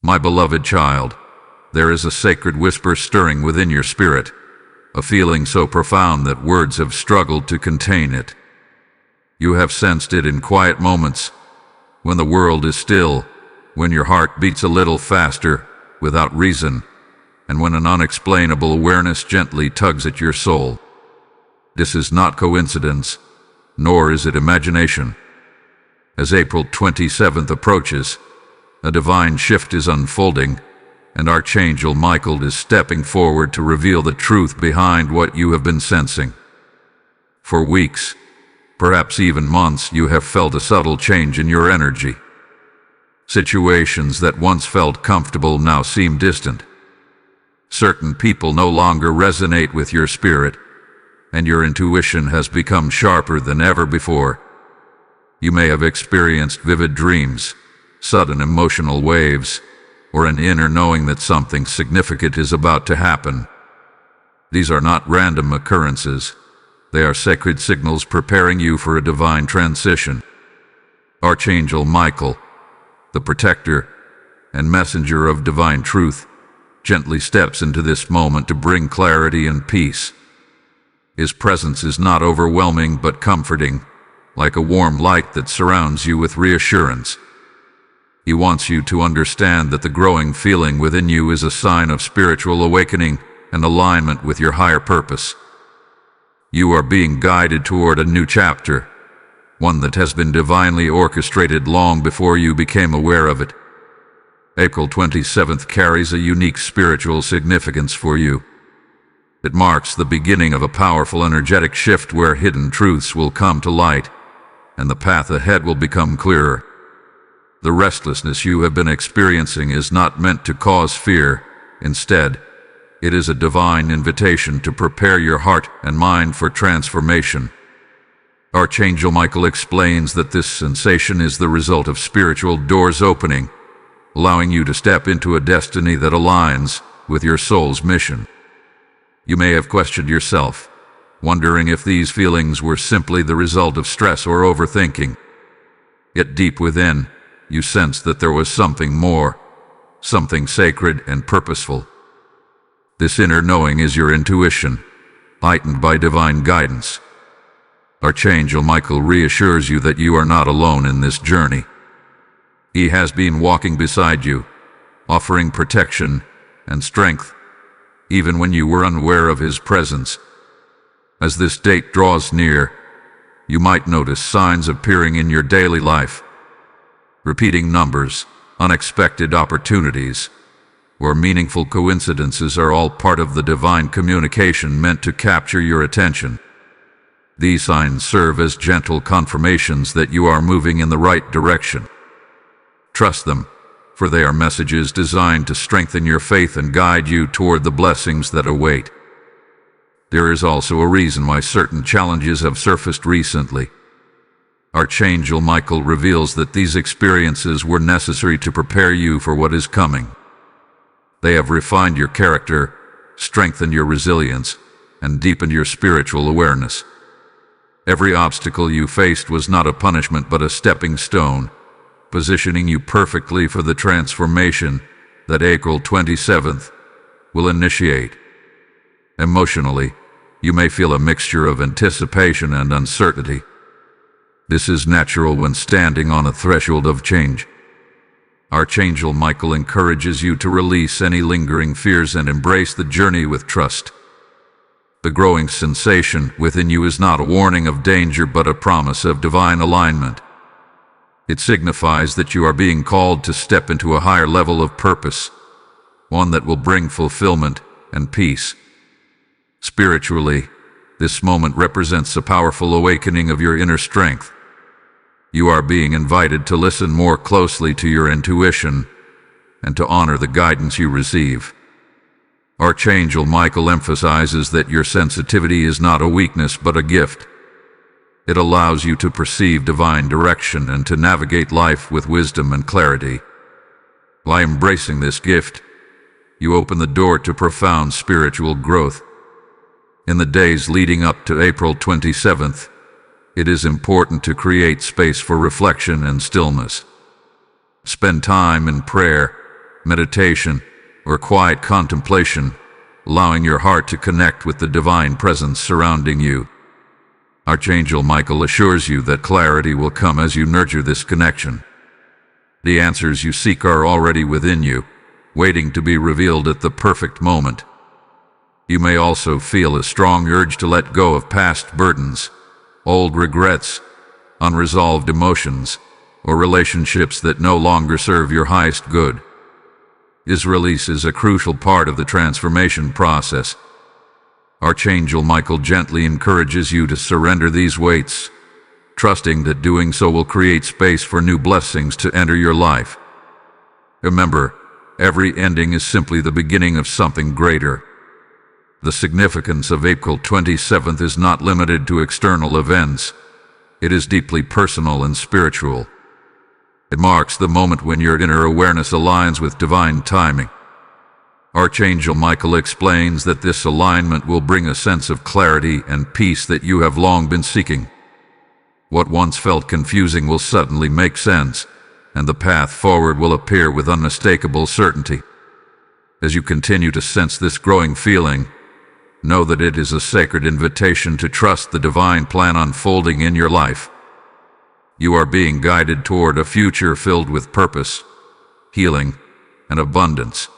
My beloved child, there is a sacred whisper stirring within your spirit, a feeling so profound that words have struggled to contain it. You have sensed it in quiet moments, when the world is still, when your heart beats a little faster, without reason, and when an unexplainable awareness gently tugs at your soul. This is not coincidence, nor is it imagination. As April 27th approaches, a divine shift is unfolding, and Archangel Michael is stepping forward to reveal the truth behind what you have been sensing. For weeks, perhaps even months, you have felt a subtle change in your energy. Situations that once felt comfortable now seem distant. Certain people no longer resonate with your spirit, and your intuition has become sharper than ever before. You may have experienced vivid dreams, sudden emotional waves, or an inner knowing that something significant is about to happen. These are not random occurrences. They are sacred signals preparing you for a divine transition. Archangel Michael, the protector and messenger of divine truth, gently steps into this moment to bring clarity and peace. His presence is not overwhelming but comforting, like a warm light that surrounds you with reassurance. He wants you to understand that the growing feeling within you is a sign of spiritual awakening and alignment with your higher purpose. You are being guided toward a new chapter, one that has been divinely orchestrated long before you became aware of it. April 27th carries a unique spiritual significance for you. It marks the beginning of a powerful energetic shift where hidden truths will come to light, and the path ahead will become clearer. The restlessness you have been experiencing is not meant to cause fear. Instead, it is a divine invitation to prepare your heart and mind for transformation. Archangel Michael explains that this sensation is the result of spiritual doors opening, allowing you to step into a destiny that aligns with your soul's mission. You may have questioned yourself, wondering if these feelings were simply the result of stress or overthinking. Yet deep within, you sensed that there was something more, something sacred and purposeful. This inner knowing is your intuition, heightened by divine guidance. Archangel Michael reassures you that you are not alone in this journey. He has been walking beside you, offering protection and strength, even when you were unaware of his presence. As this date draws near, you might notice signs appearing in your daily life. Repeating numbers, unexpected opportunities, or meaningful coincidences are all part of the divine communication meant to capture your attention. These signs serve as gentle confirmations that you are moving in the right direction. Trust them, for they are messages designed to strengthen your faith and guide you toward the blessings that await. There is also a reason why certain challenges have surfaced recently. Archangel Michael reveals that these experiences were necessary to prepare you for what is coming. They have refined your character, strengthened your resilience, and deepened your spiritual awareness. Every obstacle you faced was not a punishment but a stepping stone, positioning you perfectly for the transformation that April 27th will initiate. Emotionally, you may feel a mixture of anticipation and uncertainty. This is natural when standing on a threshold of change. Archangel Michael encourages you to release any lingering fears and embrace the journey with trust. The growing sensation within you is not a warning of danger but a promise of divine alignment. It signifies that you are being called to step into a higher level of purpose, one that will bring fulfillment and peace. Spiritually, this moment represents a powerful awakening of your inner strength. You are being invited to listen more closely to your intuition and to honor the guidance you receive. Archangel Michael emphasizes that your sensitivity is not a weakness but a gift. It allows you to perceive divine direction and to navigate life with wisdom and clarity. By embracing this gift, you open the door to profound spiritual growth. In the days leading up to April 27th, it is important to create space for reflection and stillness. Spend time in prayer, meditation, or quiet contemplation, allowing your heart to connect with the divine presence surrounding you. Archangel Michael assures you that clarity will come as you nurture this connection. The answers you seek are already within you, waiting to be revealed at the perfect moment. You may also feel a strong urge to let go of past burdens, old regrets, unresolved emotions, or relationships that no longer serve your highest good. This release is a crucial part of the transformation process. Archangel Michael gently encourages you to surrender these weights, trusting that doing so will create space for new blessings to enter your life. Remember, every ending is simply the beginning of something greater. The significance of April 27th is not limited to external events. It is deeply personal and spiritual. It marks the moment when your inner awareness aligns with divine timing. Archangel Michael explains that this alignment will bring a sense of clarity and peace that you have long been seeking. What once felt confusing will suddenly make sense, and the path forward will appear with unmistakable certainty. As you continue to sense this growing feeling, know that it is a sacred invitation to trust the divine plan unfolding in your life. You are being guided toward a future filled with purpose, healing, and abundance.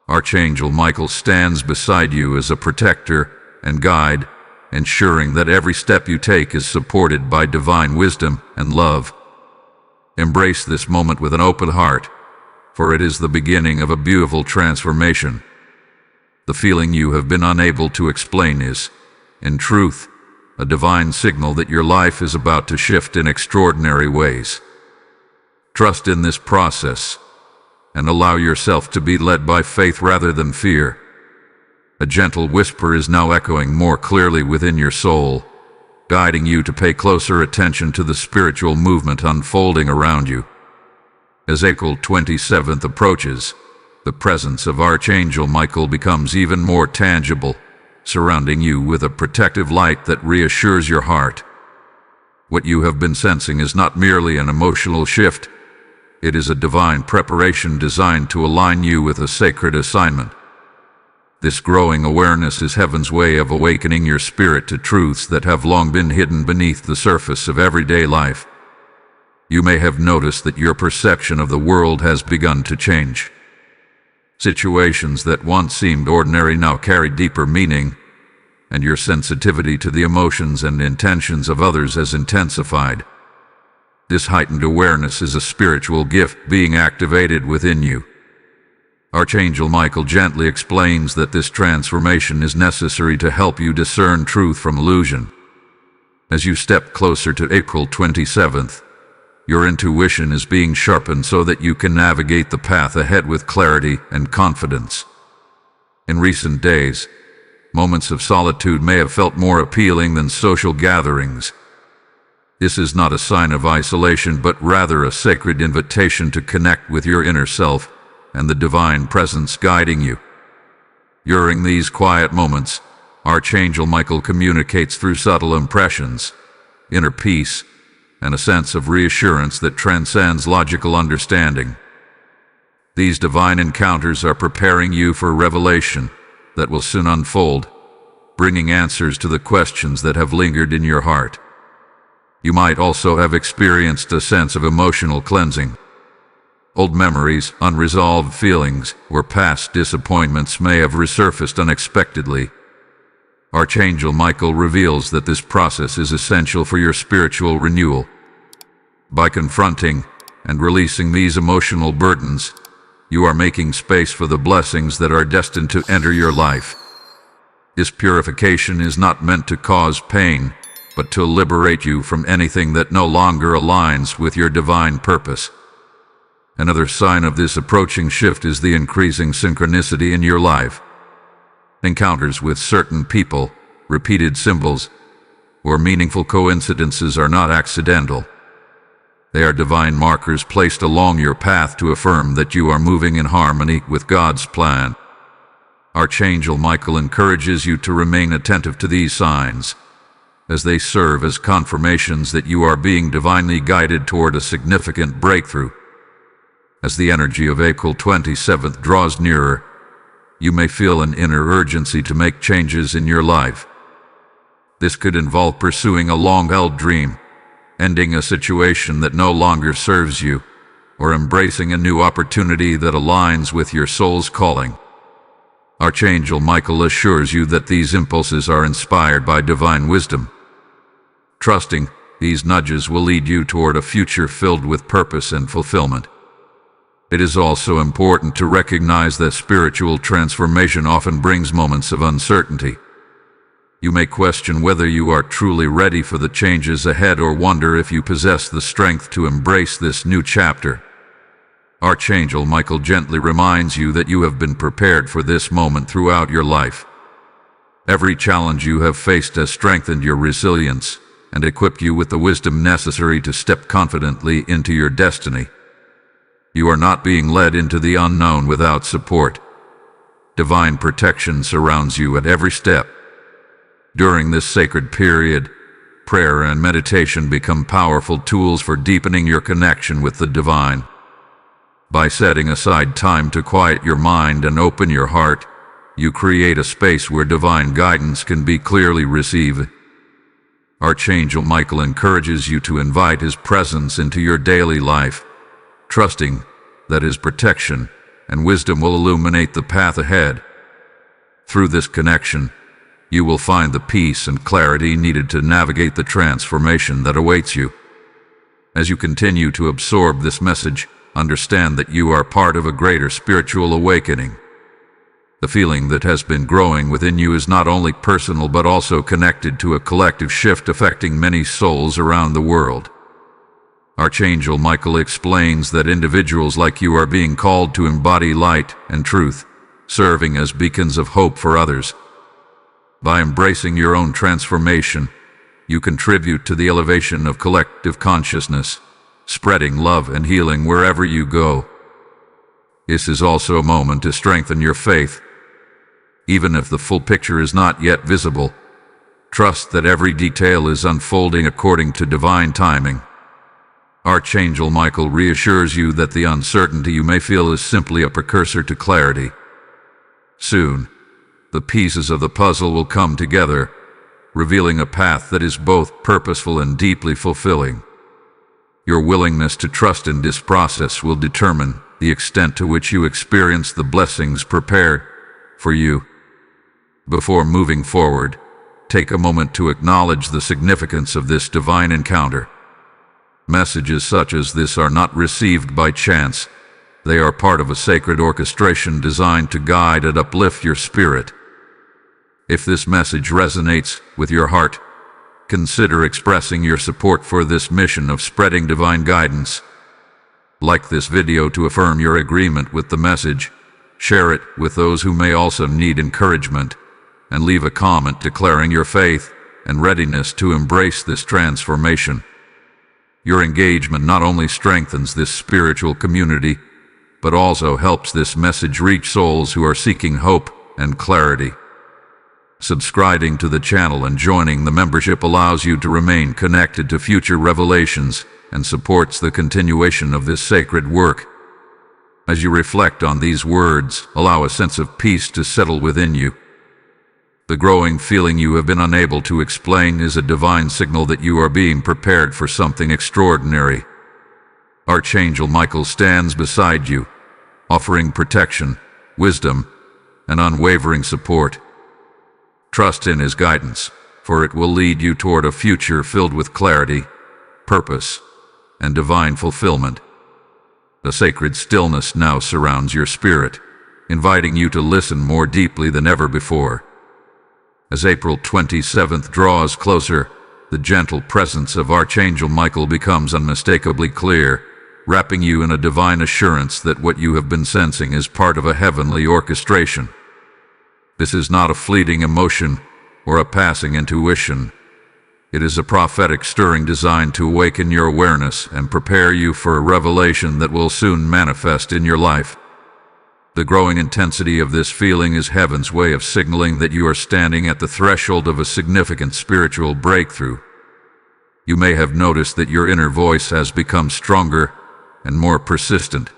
Archangel Michael stands beside you as a protector and guide, ensuring that every step you take is supported by divine wisdom and love. Embrace this moment with an open heart, for it is the beginning of a beautiful transformation. The feeling you have been unable to explain is, in truth, a divine signal that your life is about to shift in extraordinary ways. Trust in this process and allow yourself to be led by faith rather than fear. A gentle whisper is now echoing more clearly within your soul, guiding you to pay closer attention to the spiritual movement unfolding around you. As April 27th approaches, the presence of Archangel Michael becomes even more tangible, surrounding you with a protective light that reassures your heart. What you have been sensing is not merely an emotional shift, it is a divine preparation designed to align you with a sacred assignment. This growing awareness is heaven's way of awakening your spirit to truths that have long been hidden beneath the surface of everyday life. You may have noticed that your perception of the world has begun to change. Situations that once seemed ordinary now carry deeper meaning, and your sensitivity to the emotions and intentions of others has intensified. This heightened awareness is a spiritual gift being activated within you. Archangel Michael gently explains that this transformation is necessary to help you discern truth from illusion. As you step closer to April 27th, your intuition is being sharpened so that you can navigate the path ahead with clarity and confidence. In recent days, moments of solitude may have felt more appealing than social gatherings. This is not a sign of isolation, but rather a sacred invitation to connect with your inner self and the divine presence guiding you. During these quiet moments, Archangel Michael communicates through subtle impressions, inner peace, and a sense of reassurance that transcends logical understanding. These divine encounters are preparing you for revelation that will soon unfold, bringing answers to the questions that have lingered in your heart. You might also have experienced a sense of emotional cleansing. Old memories, unresolved feelings, or past disappointments may have resurfaced unexpectedly. Archangel Michael reveals that this process is essential for your spiritual renewal. By confronting and releasing these emotional burdens, you are making space for the blessings that are destined to enter your life. This purification is not meant to cause pain, but to liberate you from anything that no longer aligns with your divine purpose. Another sign of this approaching shift is the increasing synchronicity in your life. Encounters with certain people, repeated symbols, or meaningful coincidences are not accidental. They are divine markers placed along your path to affirm that you are moving in harmony with God's plan. Archangel Michael encourages you to remain attentive to these signs, as they serve as confirmations that you are being divinely guided toward a significant breakthrough. As the energy of April 27th draws nearer, you may feel an inner urgency to make changes in your life. This could involve pursuing a long-held dream, ending a situation that no longer serves you, or embracing a new opportunity that aligns with your soul's calling. Archangel Michael assures you that these impulses are inspired by divine wisdom. Trusting these nudges will lead you toward a future filled with purpose and fulfillment. It is also important to recognize that spiritual transformation often brings moments of uncertainty. You may question whether you are truly ready for the changes ahead or wonder if you possess the strength to embrace this new chapter. Archangel Michael gently reminds you that you have been prepared for this moment throughout your life. Every challenge you have faced has strengthened your resilience and equipped you with the wisdom necessary to step confidently into your destiny. You are not being led into the unknown without support. Divine protection surrounds you at every step. During this sacred period, prayer and meditation become powerful tools for deepening your connection with the divine. By setting aside time to quiet your mind and open your heart, you create a space where divine guidance can be clearly received. Archangel Michael encourages you to invite his presence into your daily life, trusting that his protection and wisdom will illuminate the path ahead. Through this connection, you will find the peace and clarity needed to navigate the transformation that awaits you. As you continue to absorb this message, understand that you are part of a greater spiritual awakening. The feeling that has been growing within you is not only personal but also connected to a collective shift affecting many souls around the world. Archangel Michael explains that individuals like you are being called to embody light and truth, serving as beacons of hope for others. By embracing your own transformation, you contribute to the elevation of collective consciousness, spreading love and healing wherever you go. This is also a moment to strengthen your faith. Even if the full picture is not yet visible, trust that every detail is unfolding according to divine timing. Archangel Michael reassures you that the uncertainty you may feel is simply a precursor to clarity. Soon, the pieces of the puzzle will come together, revealing a path that is both purposeful and deeply fulfilling. Your willingness to trust in this process will determine the extent to which you experience the blessings prepared for you. Before moving forward, take a moment to acknowledge the significance of this divine encounter. Messages such as this are not received by chance. They are part of a sacred orchestration designed to guide and uplift your spirit. If this message resonates with your heart, consider expressing your support for this mission of spreading divine guidance. Like this video to affirm your agreement with the message, share it with those who may also need encouragement, and leave a comment declaring your faith and readiness to embrace this transformation. Your engagement not only strengthens this spiritual community, but also helps this message reach souls who are seeking hope and clarity. Subscribing to the channel and joining the membership allows you to remain connected to future revelations and supports the continuation of this sacred work. As you reflect on these words, allow a sense of peace to settle within you. The growing feeling you have been unable to explain is a divine signal that you are being prepared for something extraordinary. Archangel Michael stands beside you, offering protection, wisdom, and unwavering support. Trust in his guidance, for it will lead you toward a future filled with clarity, purpose, and divine fulfillment. The sacred stillness now surrounds your spirit, inviting you to listen more deeply than ever before. As April 27th draws closer, the gentle presence of Archangel Michael becomes unmistakably clear, wrapping you in a divine assurance that what you have been sensing is part of a heavenly orchestration. This is not a fleeting emotion or a passing intuition. It is a prophetic stirring designed to awaken your awareness and prepare you for a revelation that will soon manifest in your life. The growing intensity of this feeling is heaven's way of signaling that you are standing at the threshold of a significant spiritual breakthrough. You may have noticed that your inner voice has become stronger and more persistent,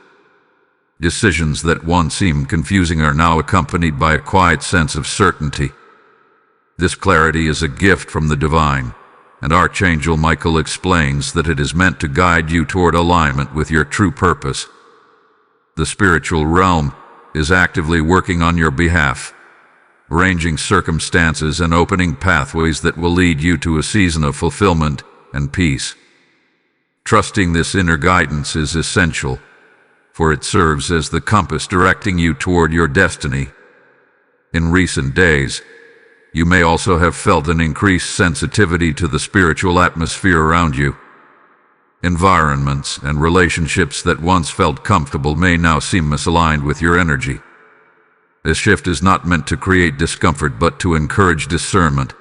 Decisions that once seemed confusing are now accompanied by a quiet sense of certainty. This clarity is a gift from the divine, and Archangel Michael explains that it is meant to guide you toward alignment with your true purpose. The spiritual realm is actively working on your behalf, arranging circumstances and opening pathways that will lead you to a season of fulfillment and peace. Trusting this inner guidance is essential, for it serves as the compass directing you toward your destiny. In recent days, you may also have felt an increased sensitivity to the spiritual atmosphere around you. Environments and relationships that once felt comfortable may now seem misaligned with your energy. This shift is not meant to create discomfort but to encourage discernment.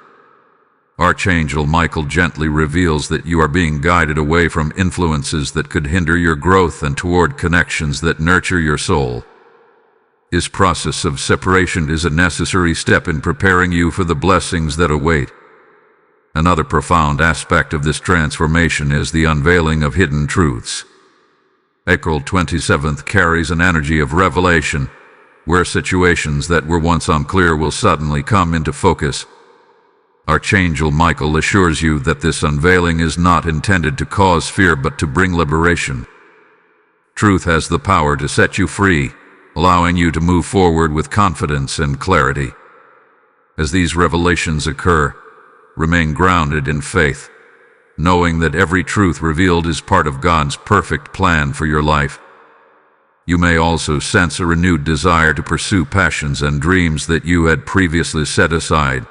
Archangel Michael gently reveals that you are being guided away from influences that could hinder your growth and toward connections that nurture your soul. This process of separation is a necessary step in preparing you for the blessings that await. Another profound aspect of this transformation is the unveiling of hidden truths. April 27th carries an energy of revelation, where situations that were once unclear will suddenly come into focus. Archangel Michael assures you that this unveiling is not intended to cause fear but to bring liberation. Truth has the power to set you free, allowing you to move forward with confidence and clarity. As these revelations occur, remain grounded in faith, knowing that every truth revealed is part of God's perfect plan for your life. You may also sense a renewed desire to pursue passions and dreams that you had previously set aside.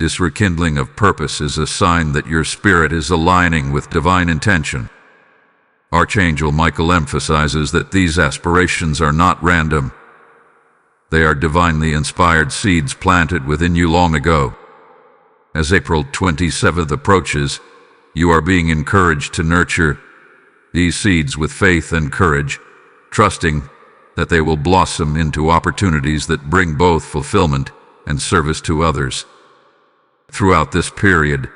This rekindling of purpose is a sign that your spirit is aligning with divine intention. Archangel Michael emphasizes that these aspirations are not random. They are divinely inspired seeds planted within you long ago. As April 27th approaches, you are being encouraged to nurture these seeds with faith and courage, trusting that they will blossom into opportunities that bring both fulfillment and service to others. Throughout this period,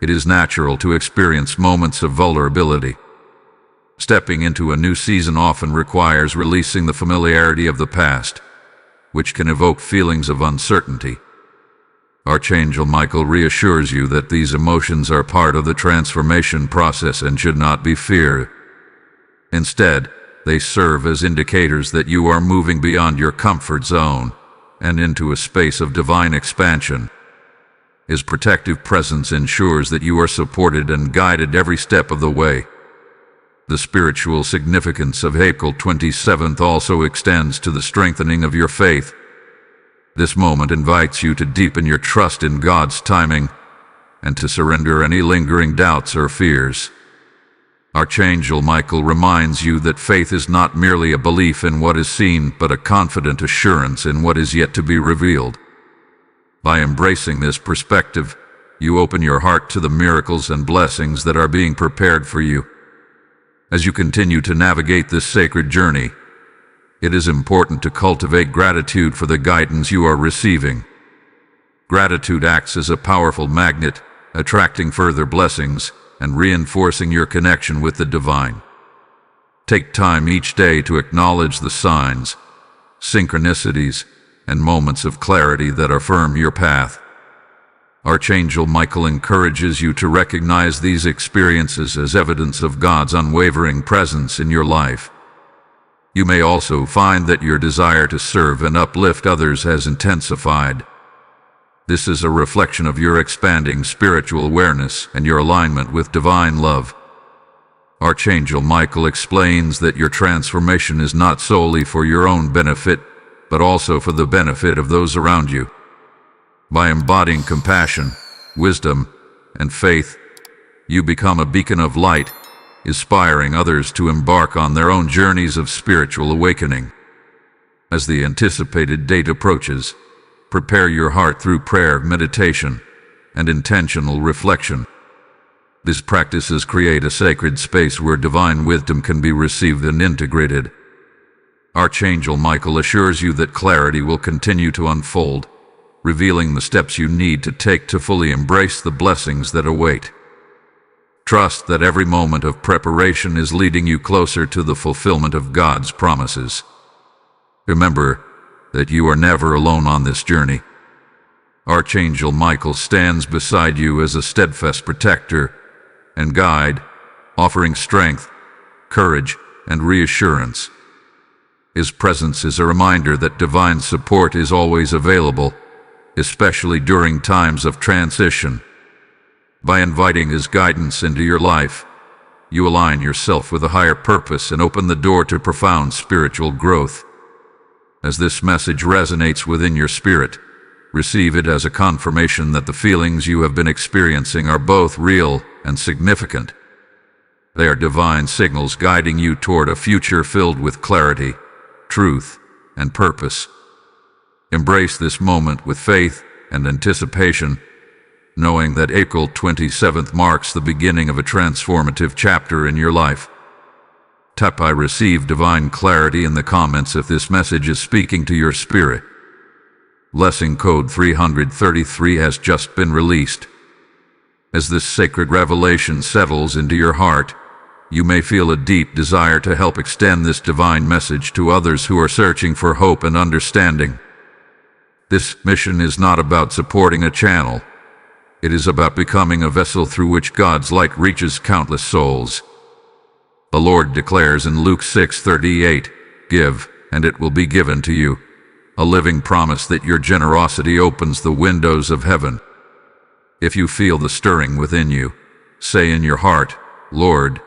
it is natural to experience moments of vulnerability. Stepping into a new season often requires releasing the familiarity of the past, which can evoke feelings of uncertainty. Archangel Michael reassures you that these emotions are part of the transformation process and should not be feared. Instead, they serve as indicators that you are moving beyond your comfort zone and into a space of divine expansion. His protective presence ensures that you are supported and guided every step of the way. The spiritual significance of April 27th also extends to the strengthening of your faith. This moment invites you to deepen your trust in God's timing and to surrender any lingering doubts or fears. Archangel Michael reminds you that faith is not merely a belief in what is seen, but a confident assurance in what is yet to be revealed. By embracing this perspective, you open your heart to the miracles and blessings that are being prepared for you. As you continue to navigate this sacred journey, it is important to cultivate gratitude for the guidance you are receiving. Gratitude acts as a powerful magnet, attracting further blessings and reinforcing your connection with the divine. Take time each day to acknowledge the signs, synchronicities, and moments of clarity that affirm your path. Archangel Michael encourages you to recognize these experiences as evidence of God's unwavering presence in your life. You may also find that your desire to serve and uplift others has intensified. This is a reflection of your expanding spiritual awareness and your alignment with divine love. Archangel Michael explains that your transformation is not solely for your own benefit, but also for the benefit of those around you. By embodying compassion, wisdom, and faith, you become a beacon of light, inspiring others to embark on their own journeys of spiritual awakening. As the anticipated date approaches, prepare your heart through prayer, meditation, and intentional reflection. These practices create a sacred space where divine wisdom can be received and integrated. Archangel Michael assures you that clarity will continue to unfold, revealing the steps you need to take to fully embrace the blessings that await. Trust that every moment of preparation is leading you closer to the fulfillment of God's promises. Remember that you are never alone on this journey. Archangel Michael stands beside you as a steadfast protector and guide, offering strength, courage, and reassurance. His presence is a reminder that divine support is always available, especially during times of transition. By inviting his guidance into your life, you align yourself with a higher purpose and open the door to profound spiritual growth. As this message resonates within your spirit, receive it as a confirmation that the feelings you have been experiencing are both real and significant. They are divine signals guiding you toward a future filled with clarity, truth, and purpose. Embrace this moment with faith and anticipation, knowing that April 27th marks the beginning of a transformative chapter in your life. Tap I receive divine clarity in the comments if this message is speaking to your spirit. Blessing code 333 has just been released. As this sacred revelation settles into your heart, you may feel a deep desire to help extend this divine message to others who are searching for hope and understanding. This mission is not about supporting a channel. It is about becoming a vessel through which God's light reaches countless souls. The Lord declares in Luke 6:38, "Give, and it will be given to you," a living promise that your generosity opens the windows of heaven. If you feel the stirring within you, say in your heart, "Lord,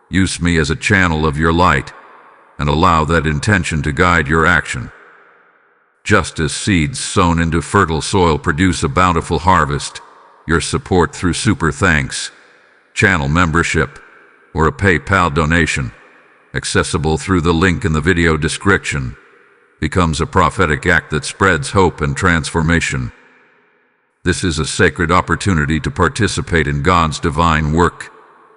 use me as a channel of your light," and allow that intention to guide your action. Just as seeds sown into fertile soil produce a bountiful harvest, your support through super thanks, channel membership, or a PayPal donation, accessible through the link in the video description, becomes a prophetic act that spreads hope and transformation. This is a sacred opportunity to participate in God's divine work,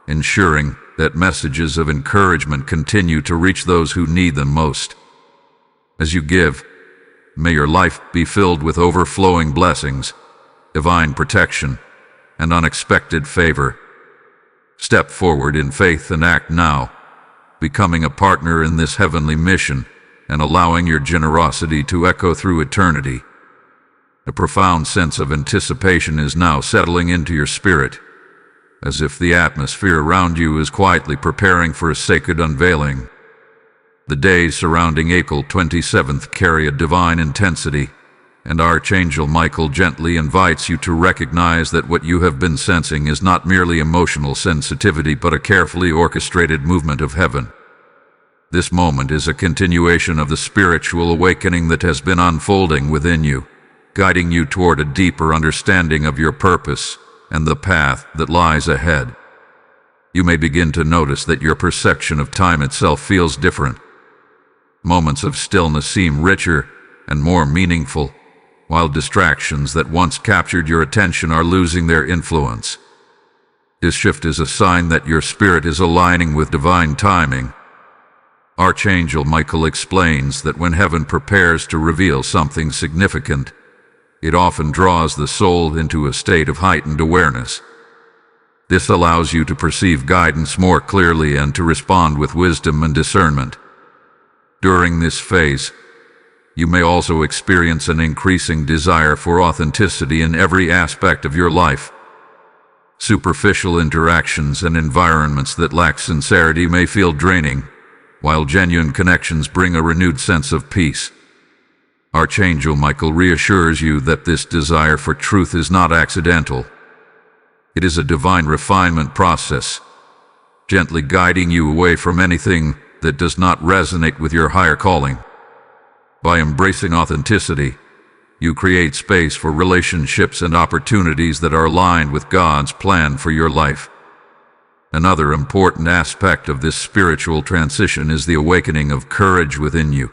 ensuring that messages of encouragement continue to reach those who need them most. As you give, may your life be filled with overflowing blessings, divine protection, and unexpected favor. Step forward in faith and act now, becoming a partner in this heavenly mission and allowing your generosity to echo through eternity. A profound sense of anticipation is now settling into your spirit, as if the atmosphere around you is quietly preparing for a sacred unveiling. The days surrounding April 27th carry a divine intensity, and Archangel Michael gently invites you to recognize that what you have been sensing is not merely emotional sensitivity but a carefully orchestrated movement of heaven. This moment is a continuation of the spiritual awakening that has been unfolding within you, guiding you toward a deeper understanding of your purpose and the path that lies ahead. You may begin to notice that your perception of time itself feels different. Moments of stillness seem richer and more meaningful, while distractions that once captured your attention are losing their influence. This shift is a sign that your spirit is aligning with divine timing. Archangel Michael explains that when heaven prepares to reveal something significant, it often draws the soul into a state of heightened awareness. This allows you to perceive guidance more clearly and to respond with wisdom and discernment. During this phase, you may also experience an increasing desire for authenticity in every aspect of your life. Superficial interactions and environments that lack sincerity may feel draining, while genuine connections bring a renewed sense of peace. Archangel Michael reassures you that this desire for truth is not accidental. It is a divine refinement process, gently guiding you away from anything that does not resonate with your higher calling. By embracing authenticity, you create space for relationships and opportunities that are aligned with God's plan for your life. Another important aspect of this spiritual transition is the awakening of courage within you.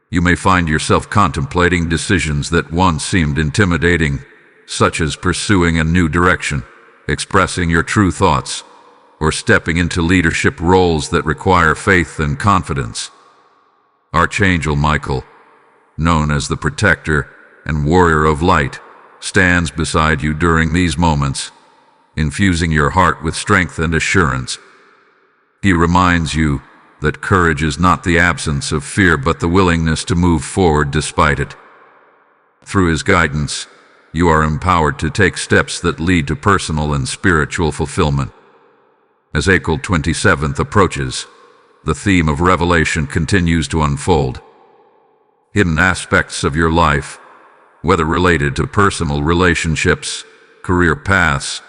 You may find yourself contemplating decisions that once seemed intimidating, such as pursuing a new direction, expressing your true thoughts, or stepping into leadership roles that require faith and confidence. Archangel Michael, known as the protector and warrior of light, stands beside you during these moments, infusing your heart with strength and assurance. He reminds you that courage is not the absence of fear but the willingness to move forward despite it. Through his guidance, you are empowered to take steps that lead to personal and spiritual fulfillment. As April 27th approaches, the theme of revelation continues to unfold. Hidden aspects of your life, whether related to personal relationships, career paths,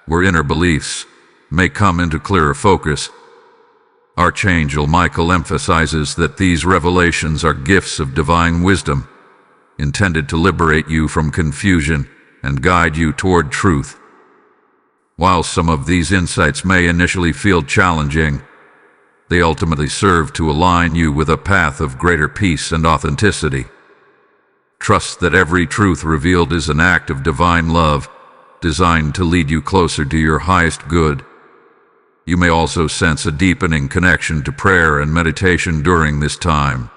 or inner beliefs, may come into clearer focus. Archangel Michael emphasizes that these revelations are gifts of divine wisdom, intended to liberate you from confusion and guide you toward truth. While some of these insights may initially feel challenging, they ultimately serve to align you with a path of greater peace and authenticity. Trust that every truth revealed is an act of divine love, designed to lead you closer to your highest good. You may also sense a deepening connection to prayer and meditation during this time.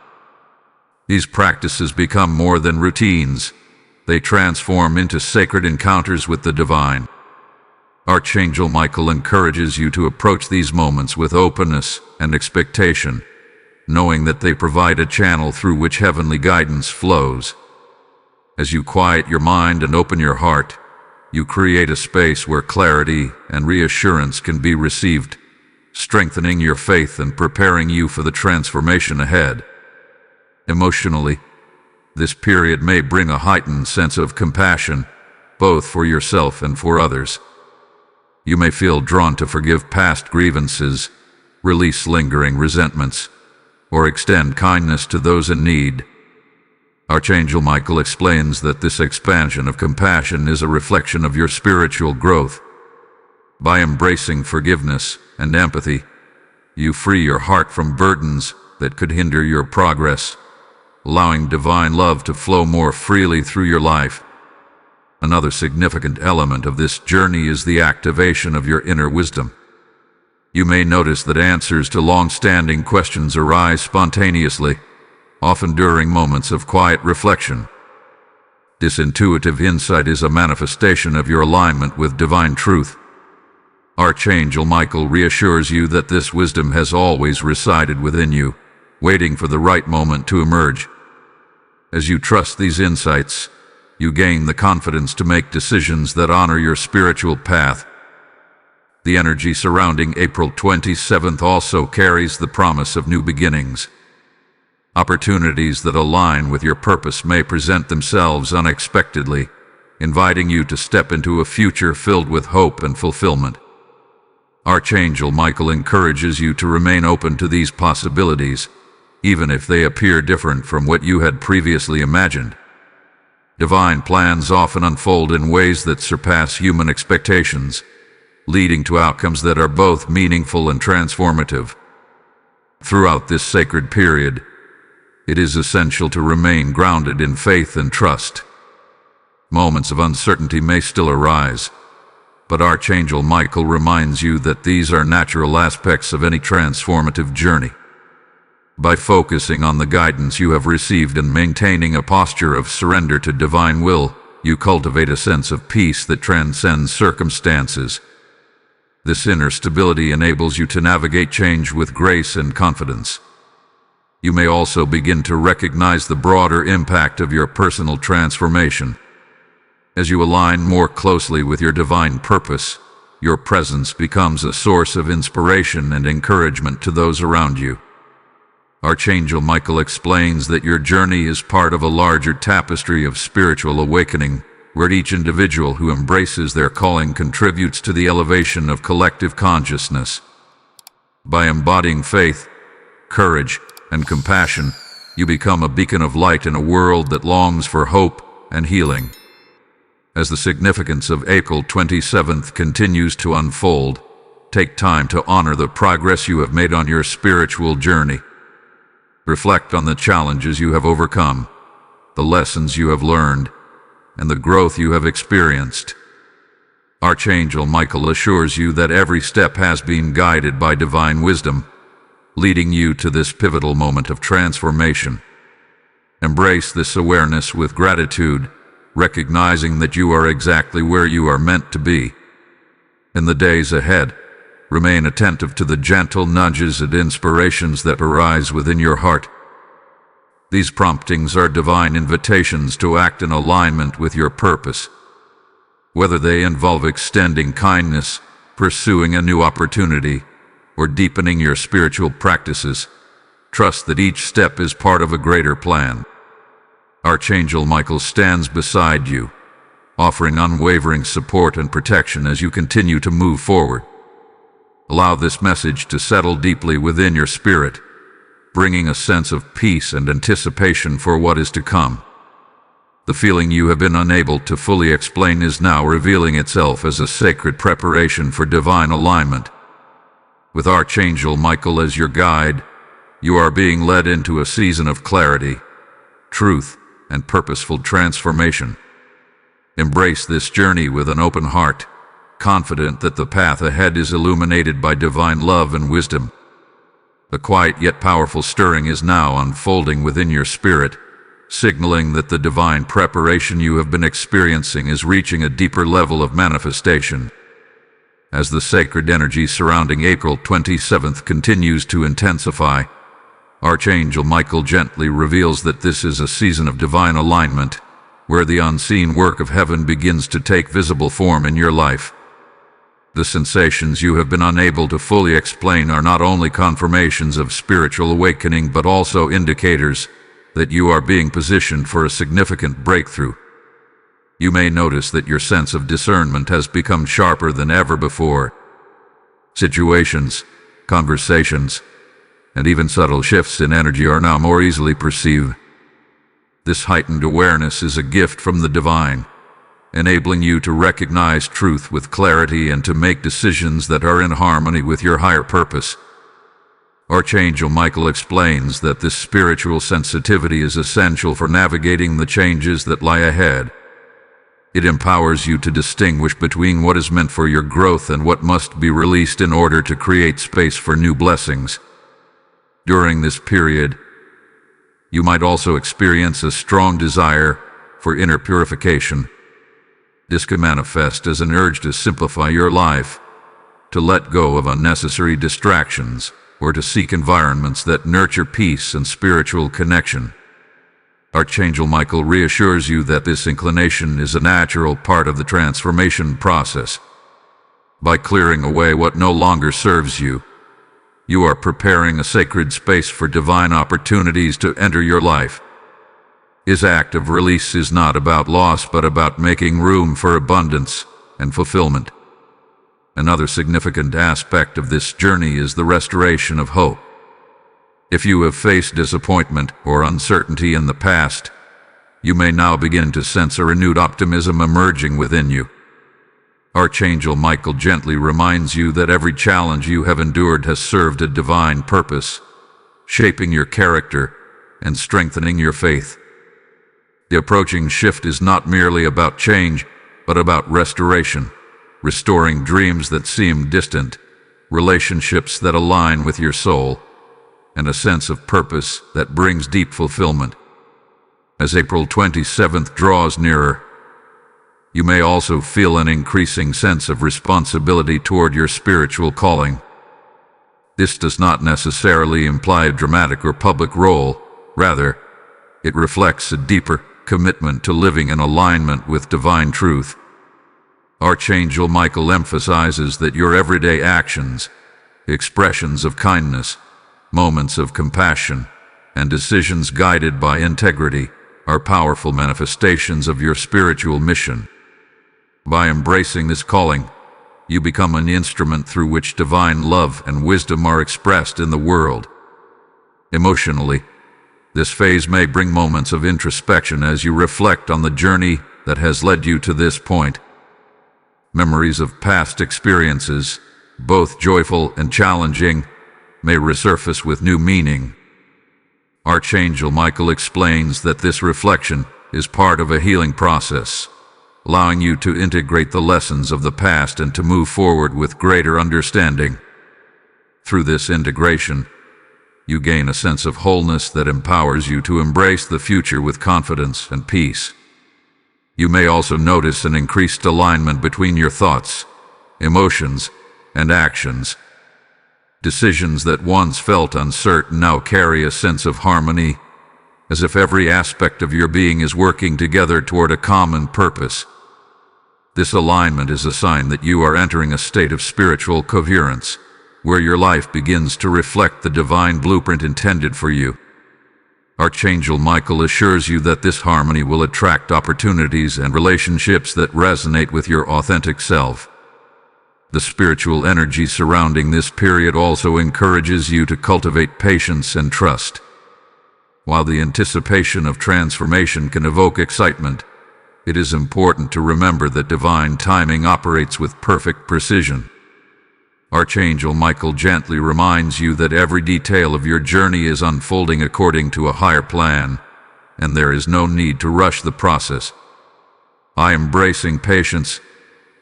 These practices become more than routines. They transform into sacred encounters with the divine. Archangel Michael encourages you to approach these moments with openness and expectation, knowing that they provide a channel through which heavenly guidance flows. As you quiet your mind and open your heart, you create a space where clarity and reassurance can be received, strengthening your faith and preparing you for the transformation ahead. Emotionally, this period may bring a heightened sense of compassion, both for yourself and for others. You may feel drawn to forgive past grievances, release lingering resentments, or extend kindness to those in need. Archangel Michael explains that this expansion of compassion is a reflection of your spiritual growth. By embracing forgiveness and empathy, you free your heart from burdens that could hinder your progress, allowing divine love to flow more freely through your life. Another significant element of this journey is the activation of your inner wisdom. You may notice that answers to long-standing questions arise spontaneously, often during moments of quiet reflection. This intuitive insight is a manifestation of your alignment with divine truth. Archangel Michael reassures you that this wisdom has always resided within you, waiting for the right moment to emerge. As you trust these insights, you gain the confidence to make decisions that honor your spiritual path. The energy surrounding April 27th also carries the promise of new beginnings. Opportunities that align with your purpose may present themselves unexpectedly, inviting you to step into a future filled with hope and fulfillment. Archangel Michael encourages you to remain open to these possibilities, even if they appear different from what you had previously imagined. Divine plans often unfold in ways that surpass human expectations, leading to outcomes that are both meaningful and transformative. Throughout this sacred period, it is essential to remain grounded in faith and trust. Moments of uncertainty may still arise, but Archangel Michael reminds you that these are natural aspects of any transformative journey. By focusing on the guidance you have received and maintaining a posture of surrender to divine will, you cultivate a sense of peace that transcends circumstances. This inner stability enables you to navigate change with grace and confidence. You may also begin to recognize the broader impact of your personal transformation. As you align more closely with your divine purpose, your presence becomes a source of inspiration and encouragement to those around you. Archangel Michael explains that your journey is part of a larger tapestry of spiritual awakening, where each individual who embraces their calling contributes to the elevation of collective consciousness. By embodying faith, courage, and compassion, you become a beacon of light in a world that longs for hope and healing. As the significance of April 27th continues to unfold, take time to honor the progress you have made on your spiritual journey. Reflect on the challenges you have overcome, the lessons you have learned, and the growth you have experienced. Archangel Michael assures you that every step has been guided by divine wisdom, leading you to this pivotal moment of transformation. Embrace this awareness with gratitude, recognizing that you are exactly where you are meant to be. In the days ahead, remain attentive to the gentle nudges and inspirations that arise within your heart. These promptings are divine invitations to act in alignment with your purpose. Whether they involve extending kindness, pursuing a new opportunity, or deepening your spiritual practices, trust that each step is part of a greater plan. Archangel Michael stands beside you, offering unwavering support and protection as you continue to move forward. Allow this message to settle deeply within your spirit, bringing a sense of peace and anticipation for what is to come. The feeling you have been unable to fully explain is now revealing itself as a sacred preparation for divine alignment. With Archangel Michael as your guide, you are being led into a season of clarity, truth, and purposeful transformation. Embrace this journey with an open heart, confident that the path ahead is illuminated by divine love and wisdom. A quiet yet powerful stirring is now unfolding within your spirit, signaling that the divine preparation you have been experiencing is reaching a deeper level of manifestation. As the sacred energy surrounding April 27th continues to intensify, Archangel Michael gently reveals that this is a season of divine alignment, where the unseen work of heaven begins to take visible form in your life. The sensations you have been unable to fully explain are not only confirmations of spiritual awakening but also indicators that you are being positioned for a significant breakthrough. You may notice that your sense of discernment has become sharper than ever before. Situations, conversations, and even subtle shifts in energy are now more easily perceived. This heightened awareness is a gift from the divine, enabling you to recognize truth with clarity and to make decisions that are in harmony with your higher purpose. Archangel Michael explains that this spiritual sensitivity is essential for navigating the changes that lie ahead. It empowers you to distinguish between what is meant for your growth and what must be released in order to create space for new blessings. During this period, you might also experience a strong desire for inner purification. This can manifest as an urge to simplify your life, to let go of unnecessary distractions, or to seek environments that nurture peace and spiritual connection. Archangel Michael reassures you that this inclination is a natural part of the transformation process. By clearing away what no longer serves you, you are preparing a sacred space for divine opportunities to enter your life. His act of release is not about loss but about making room for abundance and fulfillment. Another significant aspect of this journey is the restoration of hope. If you have faced disappointment or uncertainty in the past, you may now begin to sense a renewed optimism emerging within you. Archangel Michael gently reminds you that every challenge you have endured has served a divine purpose, shaping your character and strengthening your faith. The approaching shift is not merely about change, but about restoration, restoring dreams that seem distant, relationships that align with your soul, and a sense of purpose that brings deep fulfillment. As April 27th draws nearer, you may also feel an increasing sense of responsibility toward your spiritual calling. This does not necessarily imply a dramatic or public role. Rather, it reflects a deeper commitment to living in alignment with divine truth. Archangel Michael emphasizes that your everyday actions, expressions of kindness, moments of compassion, and decisions guided by integrity are powerful manifestations of your spiritual mission. By embracing this calling, you become an instrument through which divine love and wisdom are expressed in the world. Emotionally, this phase may bring moments of introspection as you reflect on the journey that has led you to this point. Memories of past experiences, both joyful and challenging, may resurface with new meaning. Archangel Michael explains that this reflection is part of a healing process, allowing you to integrate the lessons of the past and to move forward with greater understanding. Through this integration, you gain a sense of wholeness that empowers you to embrace the future with confidence and peace. You may also notice an increased alignment between your thoughts, emotions, and actions. Decisions that once felt uncertain now carry a sense of harmony, as if every aspect of your being is working together toward a common purpose. This alignment is a sign that you are entering a state of spiritual coherence, where your life begins to reflect the divine blueprint intended for you. Archangel Michael assures you that this harmony will attract opportunities and relationships that resonate with your authentic self. The spiritual energy surrounding this period also encourages you to cultivate patience and trust. While the anticipation of transformation can evoke excitement, it is important to remember that divine timing operates with perfect precision. Archangel Michael gently reminds you that every detail of your journey is unfolding according to a higher plan, and there is no need to rush the process. By embracing patience,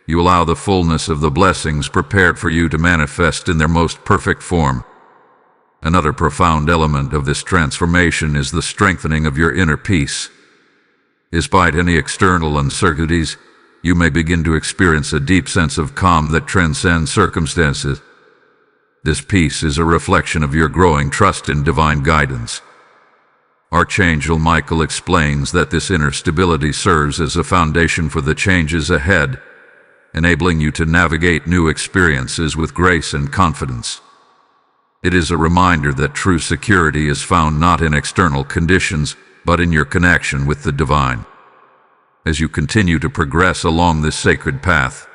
you allow the fullness of the blessings prepared for you to manifest in their most perfect form. Another profound element of this transformation is the strengthening of your inner peace. Despite any external uncertainties, you may begin to experience a deep sense of calm that transcends circumstances. This peace is a reflection of your growing trust in divine guidance. Archangel Michael explains that this inner stability serves as a foundation for the changes ahead, enabling you to navigate new experiences with grace and confidence. It is a reminder that true security is found not in external conditions, but in your connection with the divine. As you continue to progress along this sacred path,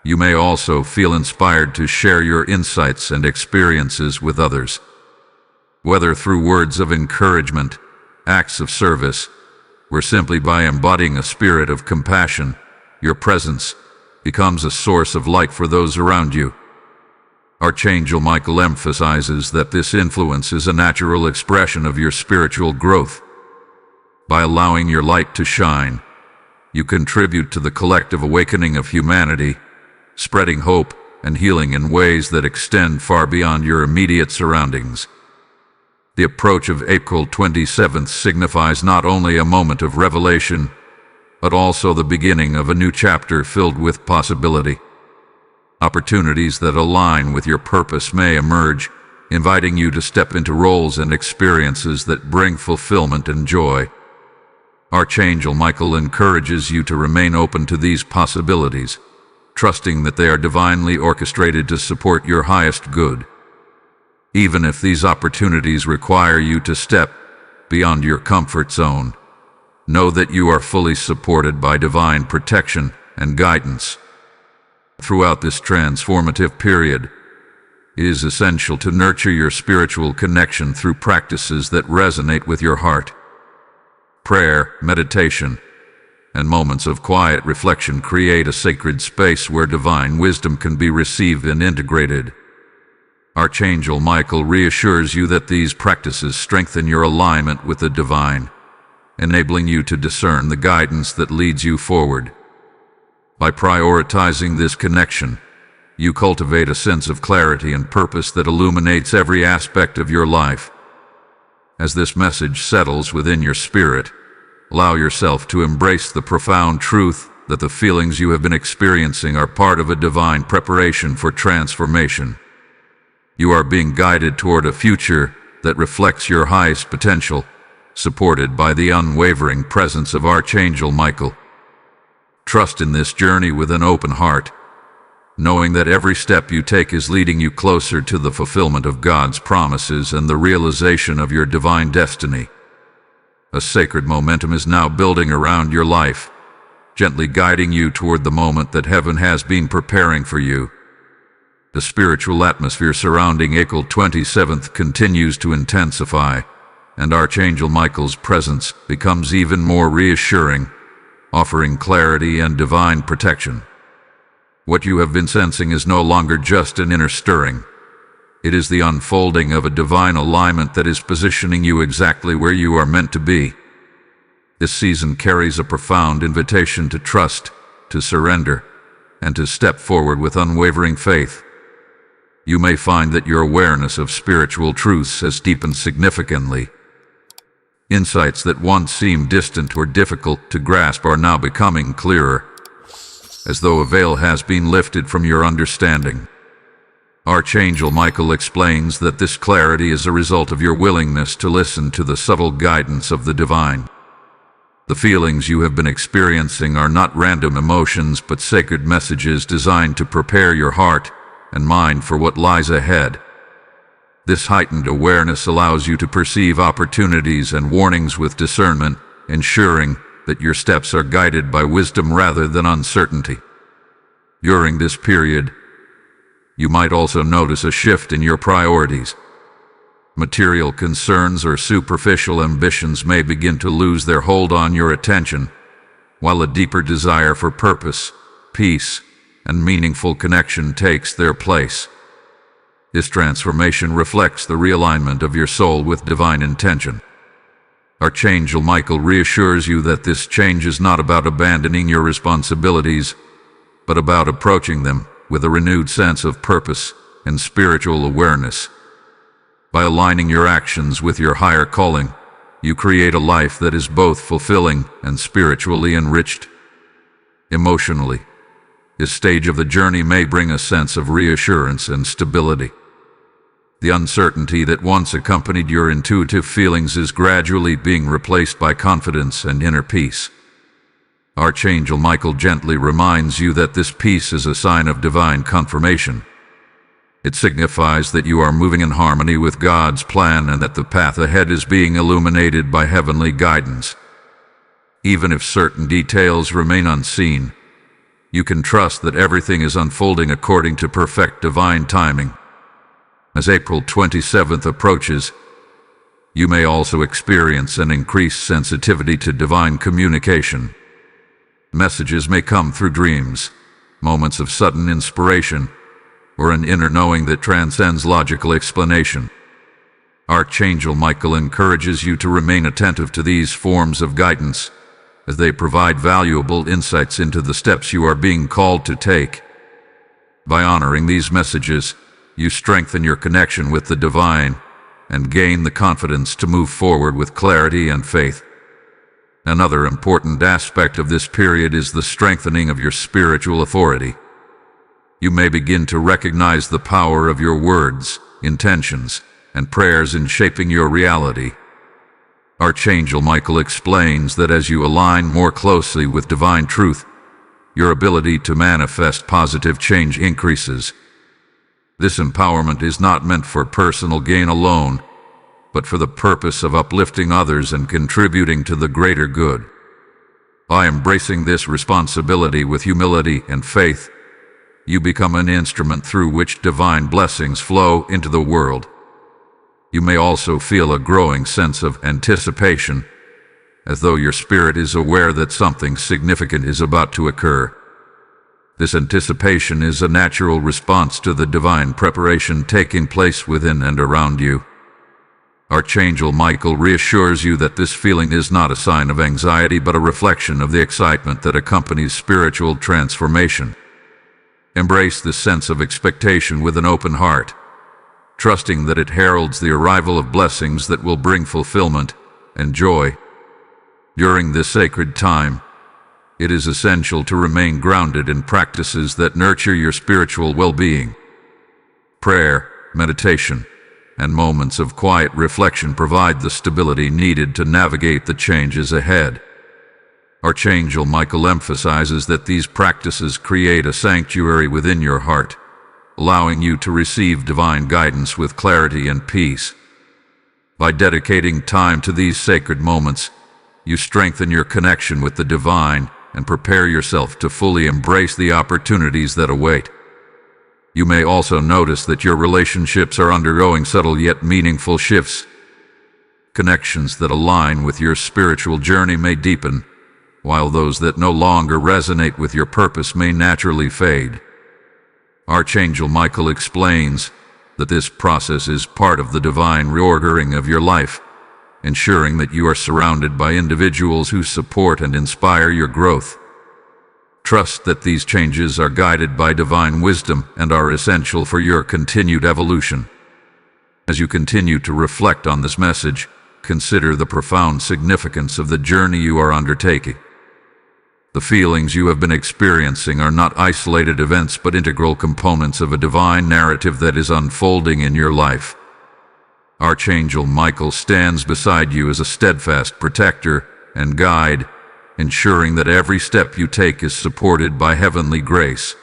you may also feel inspired to share your insights and experiences with others. Whether through words of encouragement, acts of service, or simply by embodying a spirit of compassion, your presence becomes a source of light for those around you. Archangel Michael emphasizes that this influence is a natural expression of your spiritual growth. By allowing your light to shine, you contribute to the collective awakening of humanity, spreading hope and healing in ways that extend far beyond your immediate surroundings. The approach of April 27th signifies not only a moment of revelation, but also the beginning of a new chapter filled with possibility. Opportunities that align with your purpose may emerge, inviting you to step into roles and experiences that bring fulfillment and joy. Archangel Michael encourages you to remain open to these possibilities, trusting that they are divinely orchestrated to support your highest good. Even if these opportunities require you to step beyond your comfort zone, know that you are fully supported by divine protection and guidance. Throughout this transformative period, it is essential to nurture your spiritual connection through practices that resonate with your heart. Prayer, meditation, and moments of quiet reflection create a sacred space where divine wisdom can be received and integrated. Archangel Michael reassures you that these practices strengthen your alignment with the divine, enabling you to discern the guidance that leads you forward. By prioritizing this connection, you cultivate a sense of clarity and purpose that illuminates every aspect of your life. As this message settles within your spirit, allow yourself to embrace the profound truth that the feelings you have been experiencing are part of a divine preparation for transformation. You are being guided toward a future that reflects your highest potential, supported by the unwavering presence of Archangel Michael. Trust in this journey with an open heart, knowing that every step you take is leading you closer to the fulfillment of God's promises and the realization of your divine destiny. A sacred momentum is now building around your life, gently guiding you toward the moment that heaven has been preparing for you. The spiritual atmosphere surrounding April 27th continues to intensify, and Archangel Michael's presence becomes even more reassuring, offering clarity and divine protection. What you have been sensing is no longer just an inner stirring. It is the unfolding of a divine alignment that is positioning you exactly where you are meant to be. This season carries a profound invitation to trust, to surrender, and to step forward with unwavering faith. You may find that your awareness of spiritual truths has deepened significantly. Insights that once seemed distant or difficult to grasp are now becoming clearer. as though a veil has been lifted from your understanding. Archangel Michael explains that this clarity is a result of your willingness to listen to the subtle guidance of the divine. The feelings you have been experiencing are not random emotions, but sacred messages designed to prepare your heart and mind for what lies ahead. This heightened awareness allows you to perceive opportunities and warnings with discernment, ensuring that your steps are guided by wisdom rather than uncertainty. During this period, you might also notice a shift in your priorities. Material concerns or superficial ambitions may begin to lose their hold on your attention, while a deeper desire for purpose, peace, and meaningful connection takes their place. This transformation reflects the realignment of your soul with divine intention. Archangel Michael reassures you that this change is not about abandoning your responsibilities, but about approaching them with a renewed sense of purpose and spiritual awareness. By aligning your actions with your higher calling, you create a life that is both fulfilling and spiritually enriched. Emotionally, this stage of the journey may bring a sense of reassurance and stability. The uncertainty that once accompanied your intuitive feelings is gradually being replaced by confidence and inner peace. Archangel Michael gently reminds you that this peace is a sign of divine confirmation. It signifies that you are moving in harmony with God's plan and that the path ahead is being illuminated by heavenly guidance. Even if certain details remain unseen, you can trust that everything is unfolding according to perfect divine timing. As April 27th approaches, you may also experience an increased sensitivity to divine communication. Messages may come through dreams, moments of sudden inspiration, or an inner knowing that transcends logical explanation. Archangel Michael encourages you to remain attentive to these forms of guidance, as they provide valuable insights into the steps you are being called to take. By honoring these messages, you strengthen your connection with the divine and gain the confidence to move forward with clarity and faith. Another important aspect of this period is the strengthening of your spiritual authority. You may begin to recognize the power of your words, intentions, and prayers in shaping your reality. Archangel Michael explains that as you align more closely with divine truth, your ability to manifest positive change increases. This empowerment is not meant for personal gain alone, but for the purpose of uplifting others and contributing to the greater good. By embracing this responsibility with humility and faith, you become an instrument through which divine blessings flow into the world. You may also feel a growing sense of anticipation, as though your spirit is aware that something significant is about to occur. This anticipation is a natural response to the divine preparation taking place within and around you. Archangel Michael reassures you that this feeling is not a sign of anxiety but a reflection of the excitement that accompanies spiritual transformation. Embrace this sense of expectation with an open heart, trusting that it heralds the arrival of blessings that will bring fulfillment and joy. During this sacred time, it is essential to remain grounded in practices that nurture your spiritual well-being. Prayer, meditation, and moments of quiet reflection provide the stability needed to navigate the changes ahead. Archangel Michael emphasizes that these practices create a sanctuary within your heart, allowing you to receive divine guidance with clarity and peace. By dedicating time to these sacred moments, you strengthen your connection with the divine and prepare yourself to fully embrace the opportunities that await. You may also notice that your relationships are undergoing subtle yet meaningful shifts. Connections that align with your spiritual journey may deepen, while those that no longer resonate with your purpose may naturally fade. Archangel Michael explains that this process is part of the divine reordering of your life, ensuring that you are surrounded by individuals who support and inspire your growth. Trust that these changes are guided by divine wisdom and are essential for your continued evolution. As you continue to reflect on this message, consider the profound significance of the journey you are undertaking. The feelings you have been experiencing are not isolated events but integral components of a divine narrative that is unfolding in your life. Archangel Michael stands beside you as a steadfast protector and guide, ensuring that every step you take is supported by heavenly grace.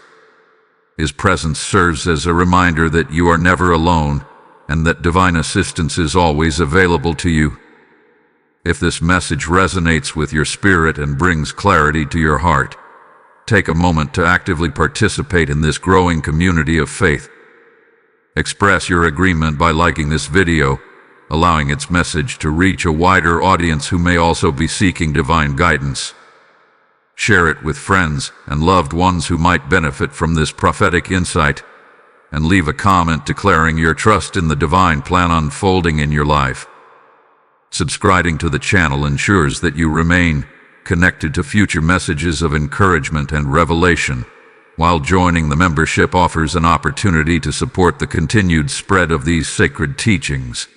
His presence serves as a reminder that you are never alone and that divine assistance is always available to you. If this message resonates with your spirit and brings clarity to your heart, take a moment to actively participate in this growing community of faith. Express your agreement by liking this video, allowing its message to reach a wider audience who may also be seeking divine guidance. Share it with friends and loved ones who might benefit from this prophetic insight, and leave a comment declaring your trust in the divine plan unfolding in your life. Subscribing to the channel ensures that you remain connected to future messages of encouragement and revelation, while joining the membership offers an opportunity to support the continued spread of these sacred teachings.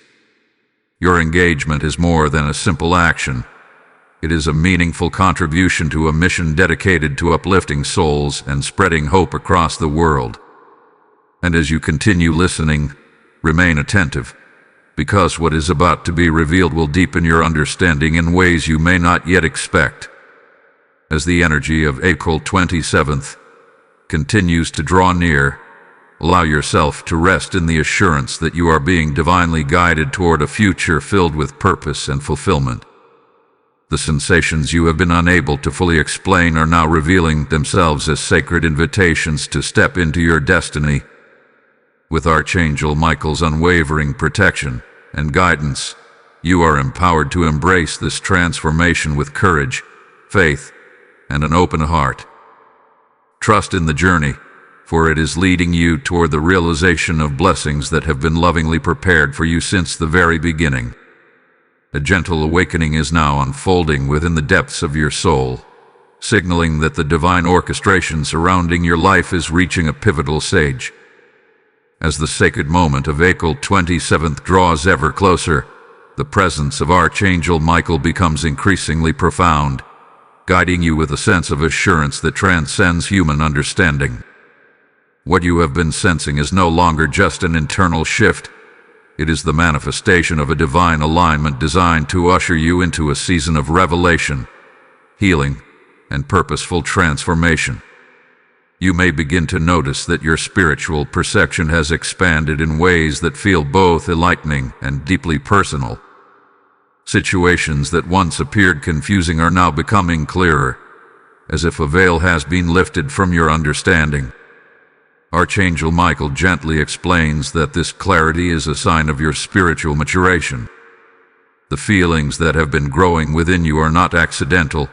Your engagement is more than a simple action. It is a meaningful contribution to a mission dedicated to uplifting souls and spreading hope across the world. And as you continue listening, remain attentive, because what is about to be revealed will deepen your understanding in ways you may not yet expect. As the energy of April 27th continues to draw near, allow yourself to rest in the assurance that you are being divinely guided toward a future filled with purpose and fulfillment. The sensations you have been unable to fully explain are now revealing themselves as sacred invitations to step into your destiny. With Archangel Michael's unwavering protection and guidance, you are empowered to embrace this transformation with courage, faith, and an open heart. Trust in the journey, for it is leading you toward the realization of blessings that have been lovingly prepared for you since the very beginning. A gentle awakening is now unfolding within the depths of your soul, signaling that the divine orchestration surrounding your life is reaching a pivotal stage. As the sacred moment of April 27th draws ever closer, the presence of Archangel Michael becomes increasingly profound, guiding you with a sense of assurance that transcends human understanding. What you have been sensing is no longer just an internal shift. It is the manifestation of a divine alignment designed to usher you into a season of revelation, healing, and purposeful transformation. You may begin to notice that your spiritual perception has expanded in ways that feel both enlightening and deeply personal. Situations that once appeared confusing are now becoming clearer, as if a veil has been lifted from your understanding. Archangel Michael gently explains that this clarity is a sign of your spiritual maturation. The feelings that have been growing within you are not accidental.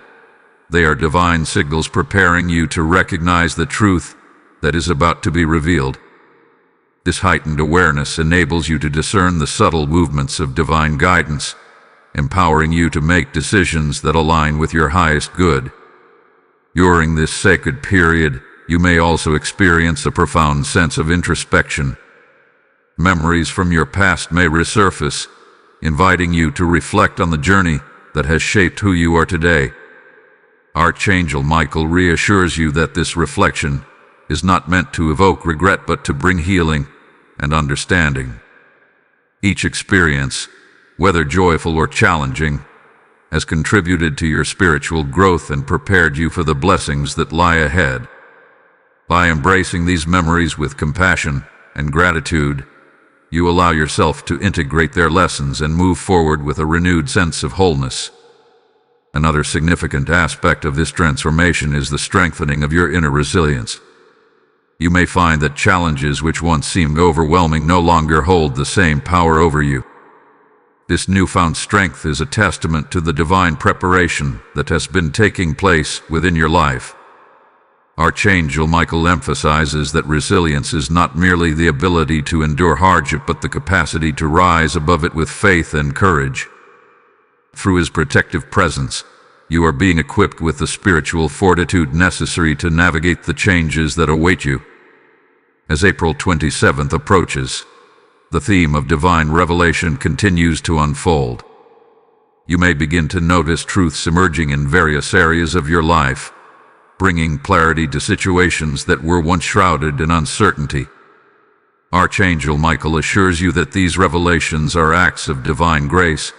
They are divine signals preparing you to recognize the truth that is about to be revealed. This heightened awareness enables you to discern the subtle movements of divine guidance, empowering you to make decisions that align with your highest good. During this sacred period, you may also experience a profound sense of introspection. Memories from your past may resurface, inviting you to reflect on the journey that has shaped who you are today. Archangel Michael reassures you that this reflection is not meant to evoke regret but to bring healing and understanding. Each experience, whether joyful or challenging, has contributed to your spiritual growth and prepared you for the blessings that lie ahead. By embracing these memories with compassion and gratitude, you allow yourself to integrate their lessons and move forward with a renewed sense of wholeness. Another significant aspect of this transformation is the strengthening of your inner resilience. You may find that challenges which once seemed overwhelming no longer hold the same power over you. This newfound strength is a testament to the divine preparation that has been taking place within your life. Archangel Michael emphasizes that resilience is not merely the ability to endure hardship but the capacity to rise above it with faith and courage. Through his protective presence, you are being equipped with the spiritual fortitude necessary to navigate the changes that await you. As April 27th approaches, the theme of divine revelation continues to unfold. You may begin to notice truths emerging in various areas of your life, bringing clarity to situations that were once shrouded in uncertainty. Archangel Michael assures you that these revelations are acts of divine grace,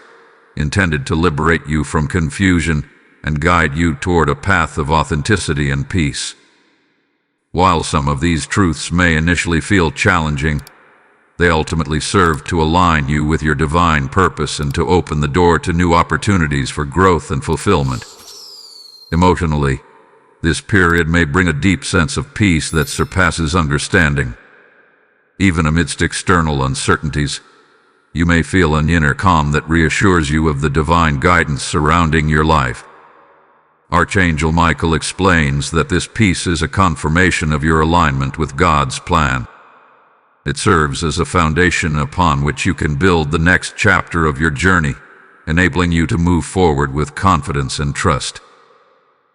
intended to liberate you from confusion and guide you toward a path of authenticity and peace. While some of these truths may initially feel challenging, they ultimately serve to align you with your divine purpose and to open the door to new opportunities for growth and fulfillment. Emotionally, this period may bring a deep sense of peace that surpasses understanding. Even amidst external uncertainties, you may feel an inner calm that reassures you of the divine guidance surrounding your life. Archangel Michael explains that this peace is a confirmation of your alignment with God's plan. It serves as a foundation upon which you can build the next chapter of your journey, enabling you to move forward with confidence and trust.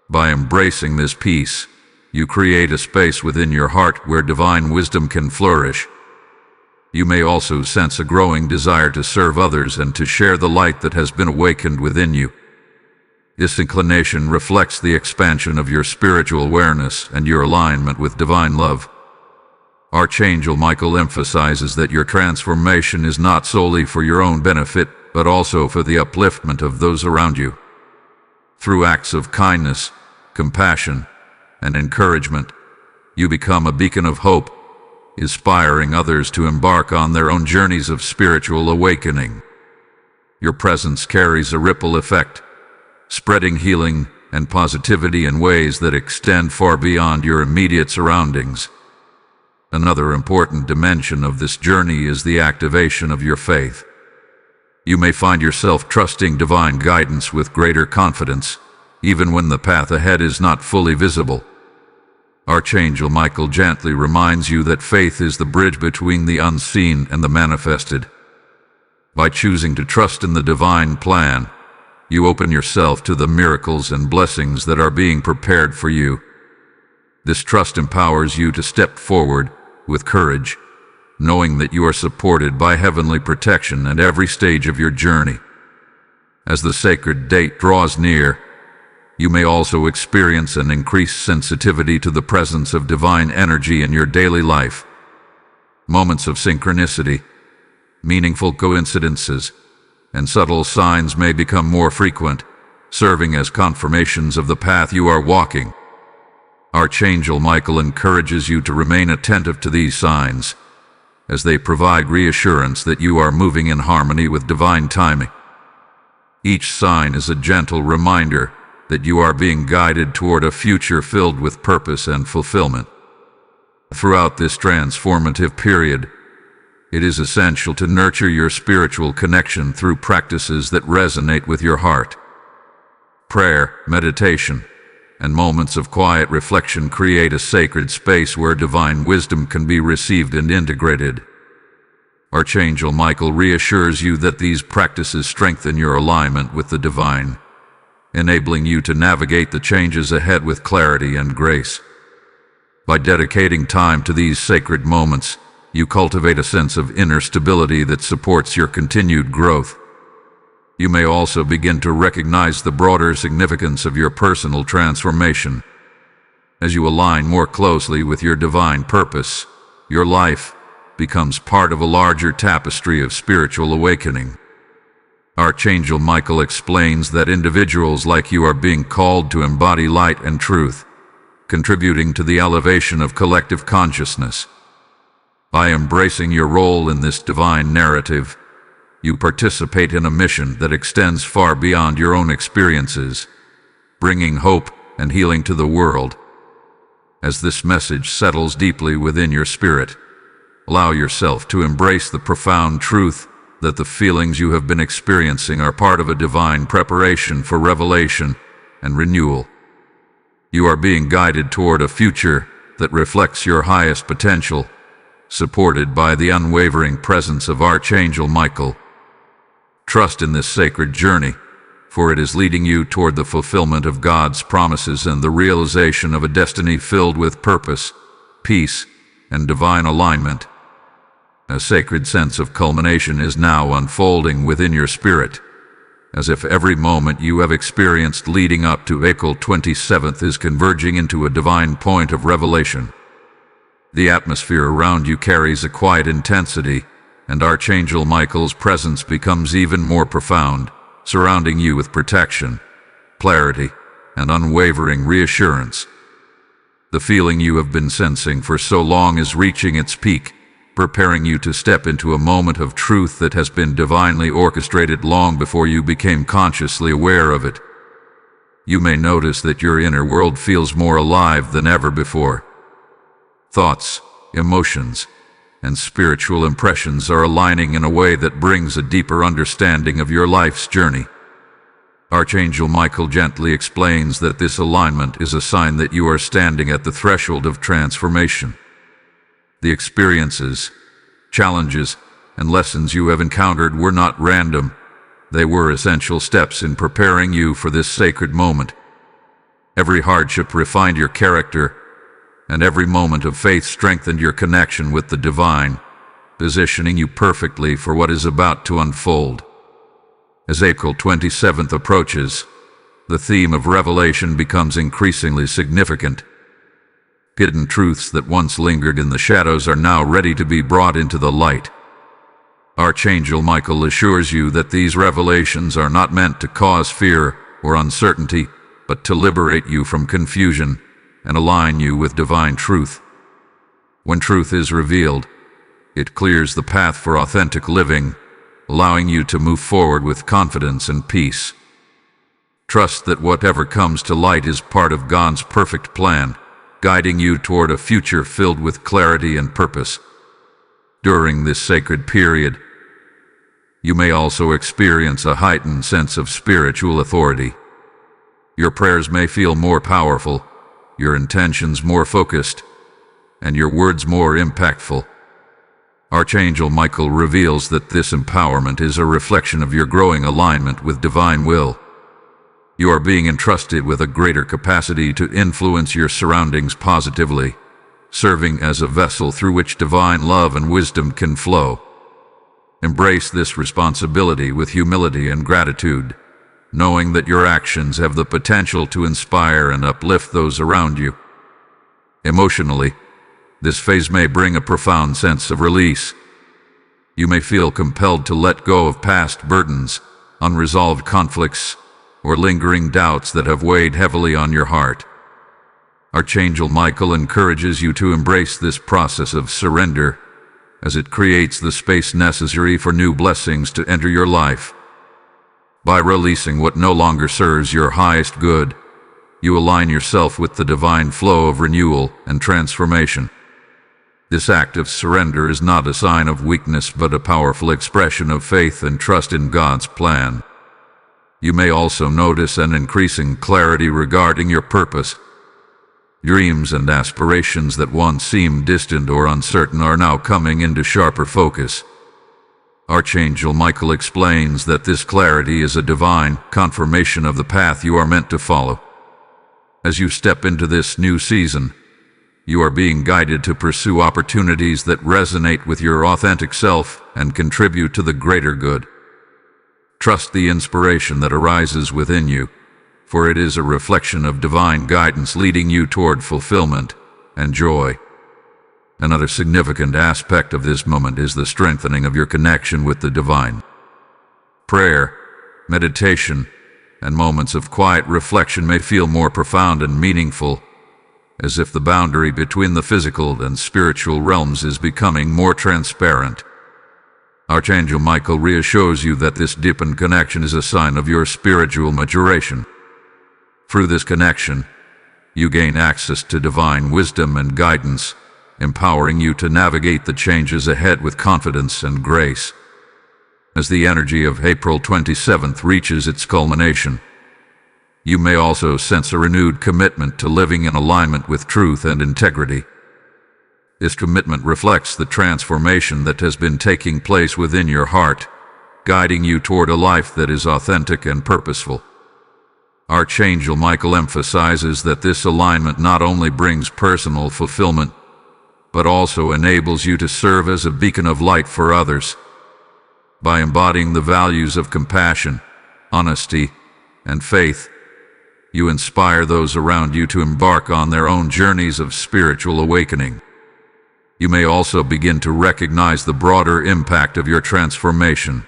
By embracing this peace, you create a space within your heart where divine wisdom can flourish. You may also sense a growing desire to serve others and to share the light that has been awakened within you. This inclination reflects the expansion of your spiritual awareness and your alignment with divine love. Archangel Michael emphasizes that your transformation is not solely for your own benefit, but also for the upliftment of those around you. Through acts of kindness, compassion, and encouragement, you become a beacon of hope, inspiring others to embark on their own journeys of spiritual awakening. Your presence carries a ripple effect, spreading healing and positivity in ways that extend far beyond your immediate surroundings. Another important dimension of this journey is the activation of your faith. You may find yourself trusting divine guidance with greater confidence, even when the path ahead is not fully visible. Archangel Michael gently reminds you that faith is the bridge between the unseen and the manifested. By choosing to trust in the divine plan, you open yourself to the miracles and blessings that are being prepared for you. This trust empowers you to step forward with courage, knowing that you are supported by heavenly protection at every stage of your journey. As the sacred date draws near, you may also experience an increased sensitivity to the presence of divine energy in your daily life. Moments of synchronicity, meaningful coincidences, and subtle signs may become more frequent, serving as confirmations of the path you are walking. Archangel Michael encourages you to remain attentive to these signs, as they provide reassurance that you are moving in harmony with divine timing. Each sign is a gentle reminder that you are being guided toward a future filled with purpose and fulfillment. Throughout this transformative period, it is essential to nurture your spiritual connection through practices that resonate with your heart. Prayer, meditation, and moments of quiet reflection create a sacred space where divine wisdom can be received and integrated. Archangel Michael reassures you that these practices strengthen your alignment with the divine, enabling you to navigate the changes ahead with clarity and grace. By dedicating time to these sacred moments, you cultivate a sense of inner stability that supports your continued growth. You may also begin to recognize the broader significance of your personal transformation. As you align more closely with your divine purpose, your life becomes part of a larger tapestry of spiritual awakening. Archangel Michael explains that individuals like you are being called to embody light and truth, contributing to the elevation of collective consciousness. By embracing your role in this divine narrative, you participate in a mission that extends far beyond your own experiences, bringing hope and healing to the world. As this message settles deeply within your spirit, allow yourself to embrace the profound truth that the feelings you have been experiencing are part of a divine preparation for revelation and renewal. You are being guided toward a future that reflects your highest potential, supported by the unwavering presence of Archangel Michael. Trust in this sacred journey, for it is leading you toward the fulfillment of God's promises and the realization of a destiny filled with purpose, peace, and divine alignment. A sacred sense of culmination is now unfolding within your spirit, as if every moment you have experienced leading up to April 27th is converging into a divine point of revelation. The atmosphere around you carries a quiet intensity, and Archangel Michael's presence becomes even more profound, surrounding you with protection, clarity, and unwavering reassurance. The feeling you have been sensing for so long is reaching its peak, preparing you to step into a moment of truth that has been divinely orchestrated long before you became consciously aware of it. You may notice that your inner world feels more alive than ever before. Thoughts, emotions, and spiritual impressions are aligning in a way that brings a deeper understanding of your life's journey. Archangel Michael gently explains that this alignment is a sign that you are standing at the threshold of transformation. The experiences, challenges, and lessons you have encountered were not random. They were essential steps in preparing you for this sacred moment. Every hardship refined your character, and every moment of faith strengthened your connection with the divine, positioning you perfectly for what is about to unfold. As April 27th approaches, the theme of revelation becomes increasingly significant. Hidden truths that once lingered in the shadows are now ready to be brought into the light. Archangel Michael assures you that these revelations are not meant to cause fear or uncertainty, but to liberate you from confusion and align you with divine truth. When truth is revealed, it clears the path for authentic living, allowing you to move forward with confidence and peace. Trust that whatever comes to light is part of God's perfect plan, guiding you toward a future filled with clarity and purpose. During this sacred period, you may also experience a heightened sense of spiritual authority. Your prayers may feel more powerful, your intentions more focused, and your words more impactful. Archangel Michael reveals that this empowerment is a reflection of your growing alignment with divine will. You are being entrusted with a greater capacity to influence your surroundings positively, serving as a vessel through which divine love and wisdom can flow. Embrace this responsibility with humility and gratitude, knowing that your actions have the potential to inspire and uplift those around you. Emotionally, this phase may bring a profound sense of release. You may feel compelled to let go of past burdens, unresolved conflicts, or lingering doubts that have weighed heavily on your heart. Archangel Michael encourages you to embrace this process of surrender, as it creates the space necessary for new blessings to enter your life. By releasing what no longer serves your highest good, you align yourself with the divine flow of renewal and transformation. This act of surrender is not a sign of weakness but a powerful expression of faith and trust in God's plan. You may also notice an increasing clarity regarding your purpose. Dreams and aspirations that once seemed distant or uncertain are now coming into sharper focus. Archangel Michael explains that this clarity is a divine confirmation of the path you are meant to follow. As you step into this new season, you are being guided to pursue opportunities that resonate with your authentic self and contribute to the greater good. Trust the inspiration that arises within you, for it is a reflection of divine guidance leading you toward fulfillment and joy. Another significant aspect of this moment is the strengthening of your connection with the divine. Prayer, meditation, and moments of quiet reflection may feel more profound and meaningful, as if the boundary between the physical and spiritual realms is becoming more transparent. Archangel Michael reassures you that this deepened connection is a sign of your spiritual maturation. Through this connection, you gain access to divine wisdom and guidance, empowering you to navigate the changes ahead with confidence and grace. As the energy of April 27th reaches its culmination, you may also sense a renewed commitment to living in alignment with truth and integrity. This commitment reflects the transformation that has been taking place within your heart, guiding you toward a life that is authentic and purposeful. Archangel Michael emphasizes that this alignment not only brings personal fulfillment, but also enables you to serve as a beacon of light for others. By embodying the values of compassion, honesty, and faith. You inspire those around you to embark on their own journeys of spiritual awakening. You may also begin to recognize the broader impact of your transformation.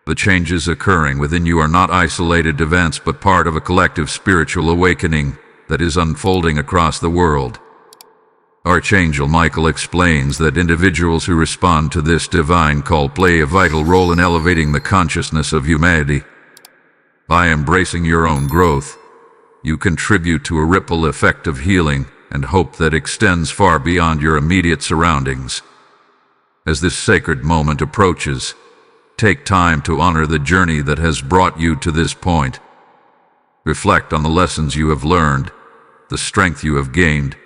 The changes occurring within you are not isolated events but part of a collective spiritual awakening that is unfolding across the world. Archangel Michael explains that individuals who respond to this divine call play a vital role in elevating the consciousness of humanity. By embracing your own growth, you contribute to a ripple effect of healing and hope that extends far beyond your immediate surroundings. As this sacred moment approaches, take time to honor the journey that has brought you to this point. Reflect on the lessons you have learned, the strength you have gained,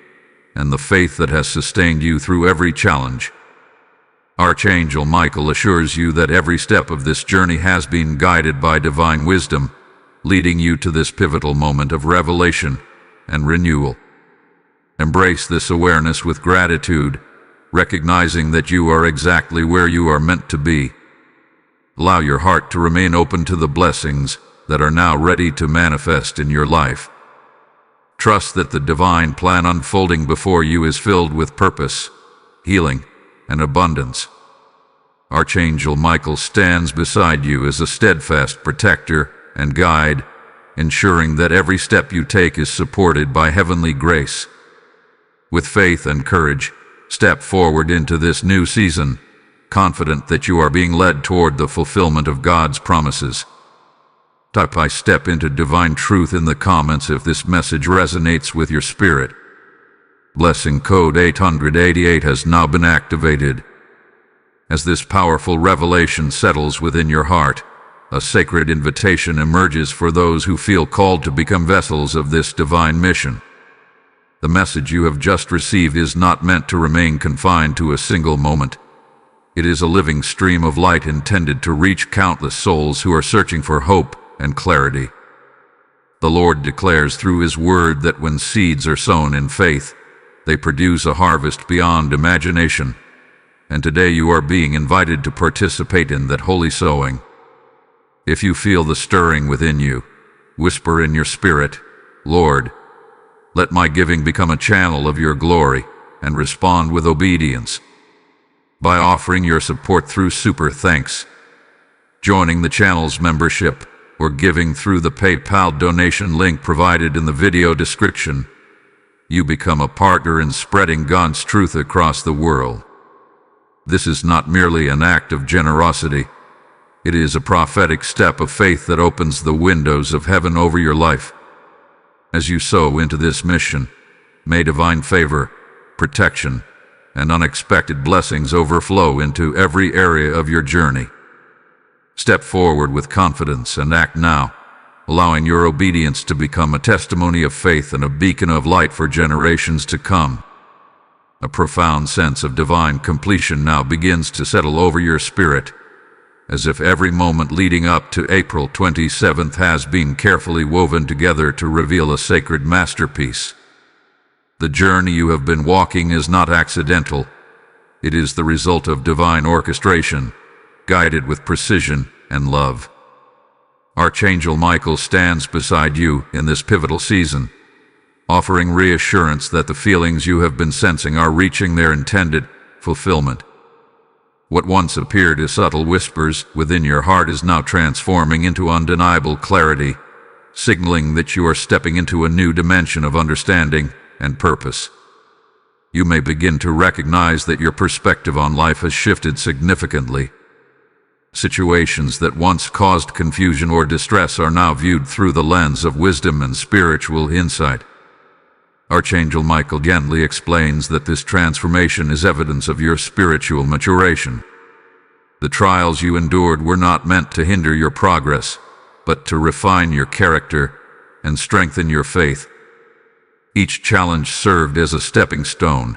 and the faith that has sustained you through every challenge. Archangel Michael assures you that every step of this journey has been guided by divine wisdom, leading you to this pivotal moment of revelation and renewal. Embrace this awareness with gratitude, recognizing that you are exactly where you are meant to be. Allow your heart to remain open to the blessings that are now ready to manifest in your life. Trust that the divine plan unfolding before you is filled with purpose, healing, and abundance. Archangel Michael stands beside you as a steadfast protector and guide, ensuring that every step you take is supported by heavenly grace. With faith and courage, step forward into this new season, confident that you are being led toward the fulfillment of God's promises. Type "I step into divine truth" in the comments if this message resonates with your spirit. Blessing code 888 has now been activated. As this powerful revelation settles within your heart, a sacred invitation emerges for those who feel called to become vessels of this divine mission. The message you have just received is not meant to remain confined to a single moment. It is a living stream of light intended to reach countless souls who are searching for hope and clarity. The Lord declares through His word that when seeds are sown in faith, they produce a harvest beyond imagination. And today you are being invited to participate in that holy sowing. If you feel the stirring within you, whisper in your spirit, "Lord, let my giving become a channel of your glory," and respond with obedience. By offering your support through Super Thanks, joining the channel's membership, or giving through the PayPal donation link provided in the video description, you become a partner in spreading God's truth across the world. This is not merely an act of generosity. It is a prophetic step of faith that opens the windows of heaven over your life. As you sow into this mission, may divine favor, protection, and unexpected blessings overflow into every area of your journey. Step forward with confidence and act now, allowing your obedience to become a testimony of faith and a beacon of light for generations to come. A profound sense of divine completion now begins to settle over your spirit, as if every moment leading up to April 27th has been carefully woven together to reveal a sacred masterpiece. The journey you have been walking is not accidental. It is the result of divine orchestration, guided with precision and love. Archangel Michael stands beside you in this pivotal season, offering reassurance that the feelings you have been sensing are reaching their intended fulfillment. What once appeared as subtle whispers within your heart is now transforming into undeniable clarity, signaling that you are stepping into a new dimension of understanding and purpose. You may begin to recognize that your perspective on life has shifted significantly. Situations that once caused confusion or distress are now viewed through the lens of wisdom and spiritual insight. Archangel Michael gently explains that this transformation is evidence of your spiritual maturation. The trials you endured were not meant to hinder your progress, but to refine your character and strengthen your faith. Each challenge served as a stepping stone,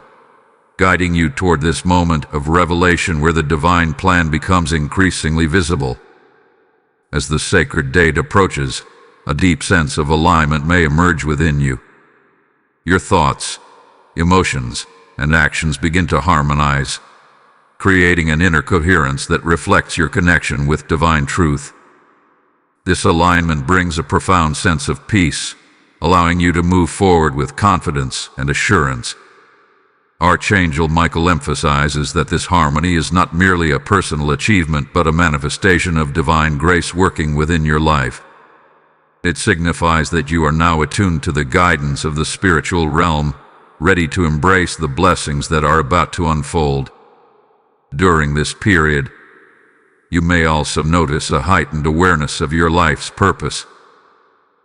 guiding you toward this moment of revelation where the divine plan becomes increasingly visible. As the sacred date approaches, a deep sense of alignment may emerge within you. Your thoughts, emotions, and actions begin to harmonize, creating an inner coherence that reflects your connection with divine truth. This alignment brings a profound sense of peace, allowing you to move forward with confidence and assurance. Archangel Michael emphasizes that this harmony is not merely a personal achievement but a manifestation of divine grace working within your life. It signifies that you are now attuned to the guidance of the spiritual realm, ready to embrace the blessings that are about to unfold. During this period, you may also notice a heightened awareness of your life's purpose.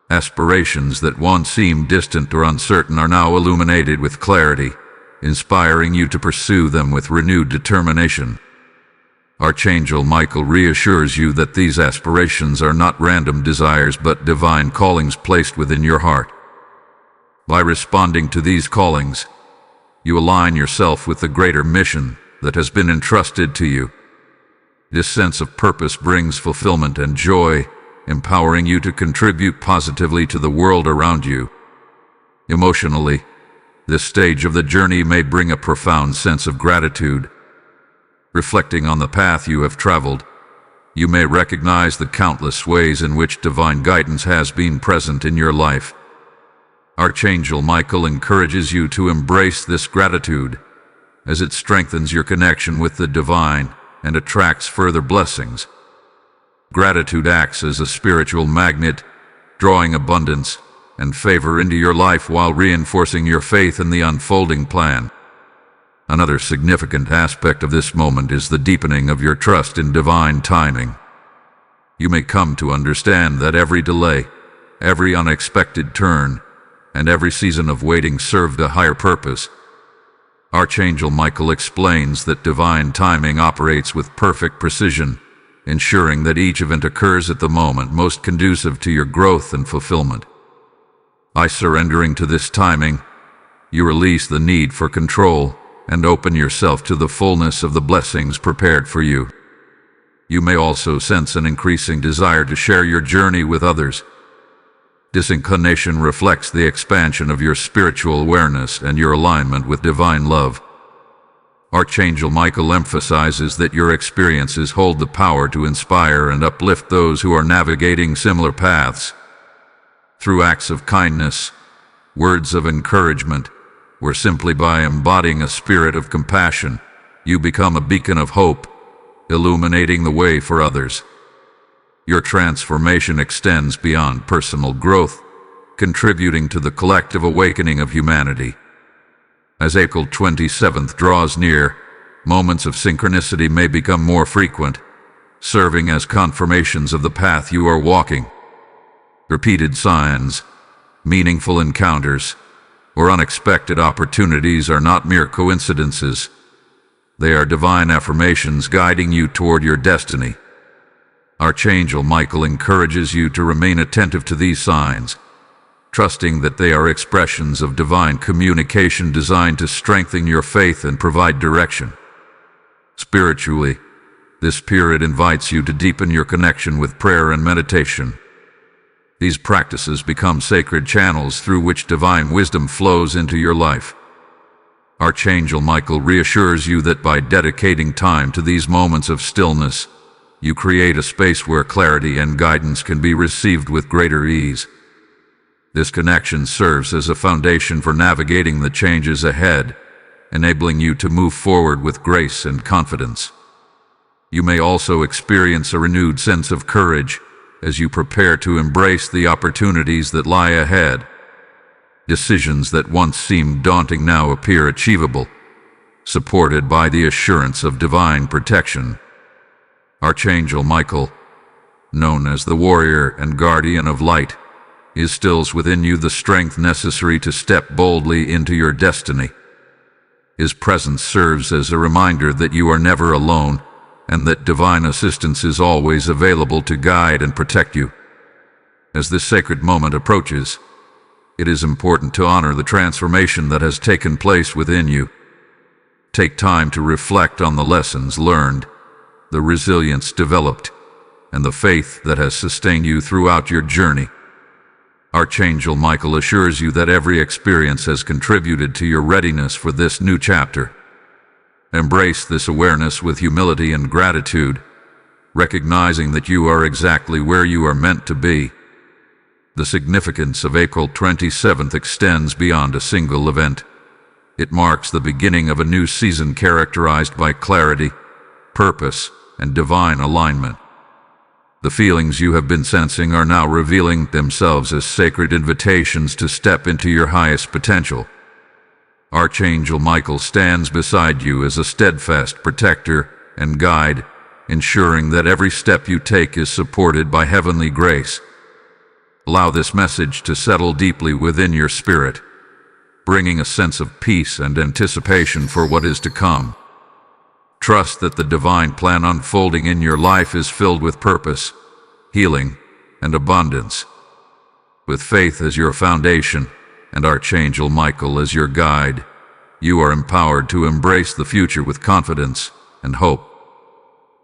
Aspirations that once seemed distant or uncertain are now illuminated with clarity, inspiring you to pursue them with renewed determination. Archangel Michael reassures you that these aspirations are not random desires but divine callings placed within your heart. By responding to these callings, you align yourself with the greater mission that has been entrusted to you. This sense of purpose brings fulfillment and joy, empowering you to contribute positively to the world around you. Emotionally, this stage of the journey may bring a profound sense of gratitude. Reflecting on the path you have traveled, you may recognize the countless ways in which divine guidance has been present in your life. Archangel Michael encourages you to embrace this gratitude, as it strengthens your connection with the divine and attracts further blessings. Gratitude acts as a spiritual magnet, drawing abundance and favor into your life while reinforcing your faith in the unfolding plan. Another significant aspect of this moment is the deepening of your trust in divine timing. You may come to understand that every delay, every unexpected turn, and every season of waiting served a higher purpose. Archangel Michael explains that divine timing operates with perfect precision, ensuring that each event occurs at the moment most conducive to your growth and fulfillment. By surrendering to this timing, you release the need for control and open yourself to the fullness of the blessings prepared for you. You may also sense an increasing desire to share your journey with others. This inclination reflects the expansion of your spiritual awareness and your alignment with divine love. Archangel Michael emphasizes that your experiences hold the power to inspire and uplift those who are navigating similar paths. Through acts of kindness, words of encouragement, or simply by embodying a spirit of compassion, you become a beacon of hope, illuminating the way for others. Your transformation extends beyond personal growth, contributing to the collective awakening of humanity. As April 27th draws near, moments of synchronicity may become more frequent, serving as confirmations of the path you are walking. Repeated signs, meaningful encounters, or unexpected opportunities are not mere coincidences. They are divine affirmations guiding you toward your destiny. Archangel Michael encourages you to remain attentive to these signs, trusting that they are expressions of divine communication designed to strengthen your faith and provide direction. Spiritually, this period invites you to deepen your connection with prayer and meditation. These practices become sacred channels through which divine wisdom flows into your life. Archangel Michael reassures you that by dedicating time to these moments of stillness, you create a space where clarity and guidance can be received with greater ease. This connection serves as a foundation for navigating the changes ahead, enabling you to move forward with grace and confidence. You may also experience a renewed sense of courage as you prepare to embrace the opportunities that lie ahead. Decisions that once seemed daunting now appear achievable, supported by the assurance of divine protection. Archangel Michael, known as the warrior and guardian of light, instills within you the strength necessary to step boldly into your destiny. His presence serves as a reminder that you are never alone and that divine assistance is always available to guide and protect you. As this sacred moment approaches, it is important to honor the transformation that has taken place within you. Take time to reflect on the lessons learned, the resilience developed, and the faith that has sustained you throughout your journey. Archangel Michael assures you that every experience has contributed to your readiness for this new chapter. Embrace this awareness with humility and gratitude, recognizing that you are exactly where you are meant to be. The significance of April 27th extends beyond a single event. It marks the beginning of a new season characterized by clarity, purpose, and divine alignment. The feelings you have been sensing are now revealing themselves as sacred invitations to step into your highest potential. Archangel Michael stands beside you as a steadfast protector and guide, ensuring that every step you take is supported by heavenly grace. Allow this message to settle deeply within your spirit, bringing a sense of peace and anticipation for what is to come. Trust that the divine plan unfolding in your life is filled with purpose, healing, and abundance. With faith as your foundation and Archangel Michael as your guide, you are empowered to embrace the future with confidence and hope.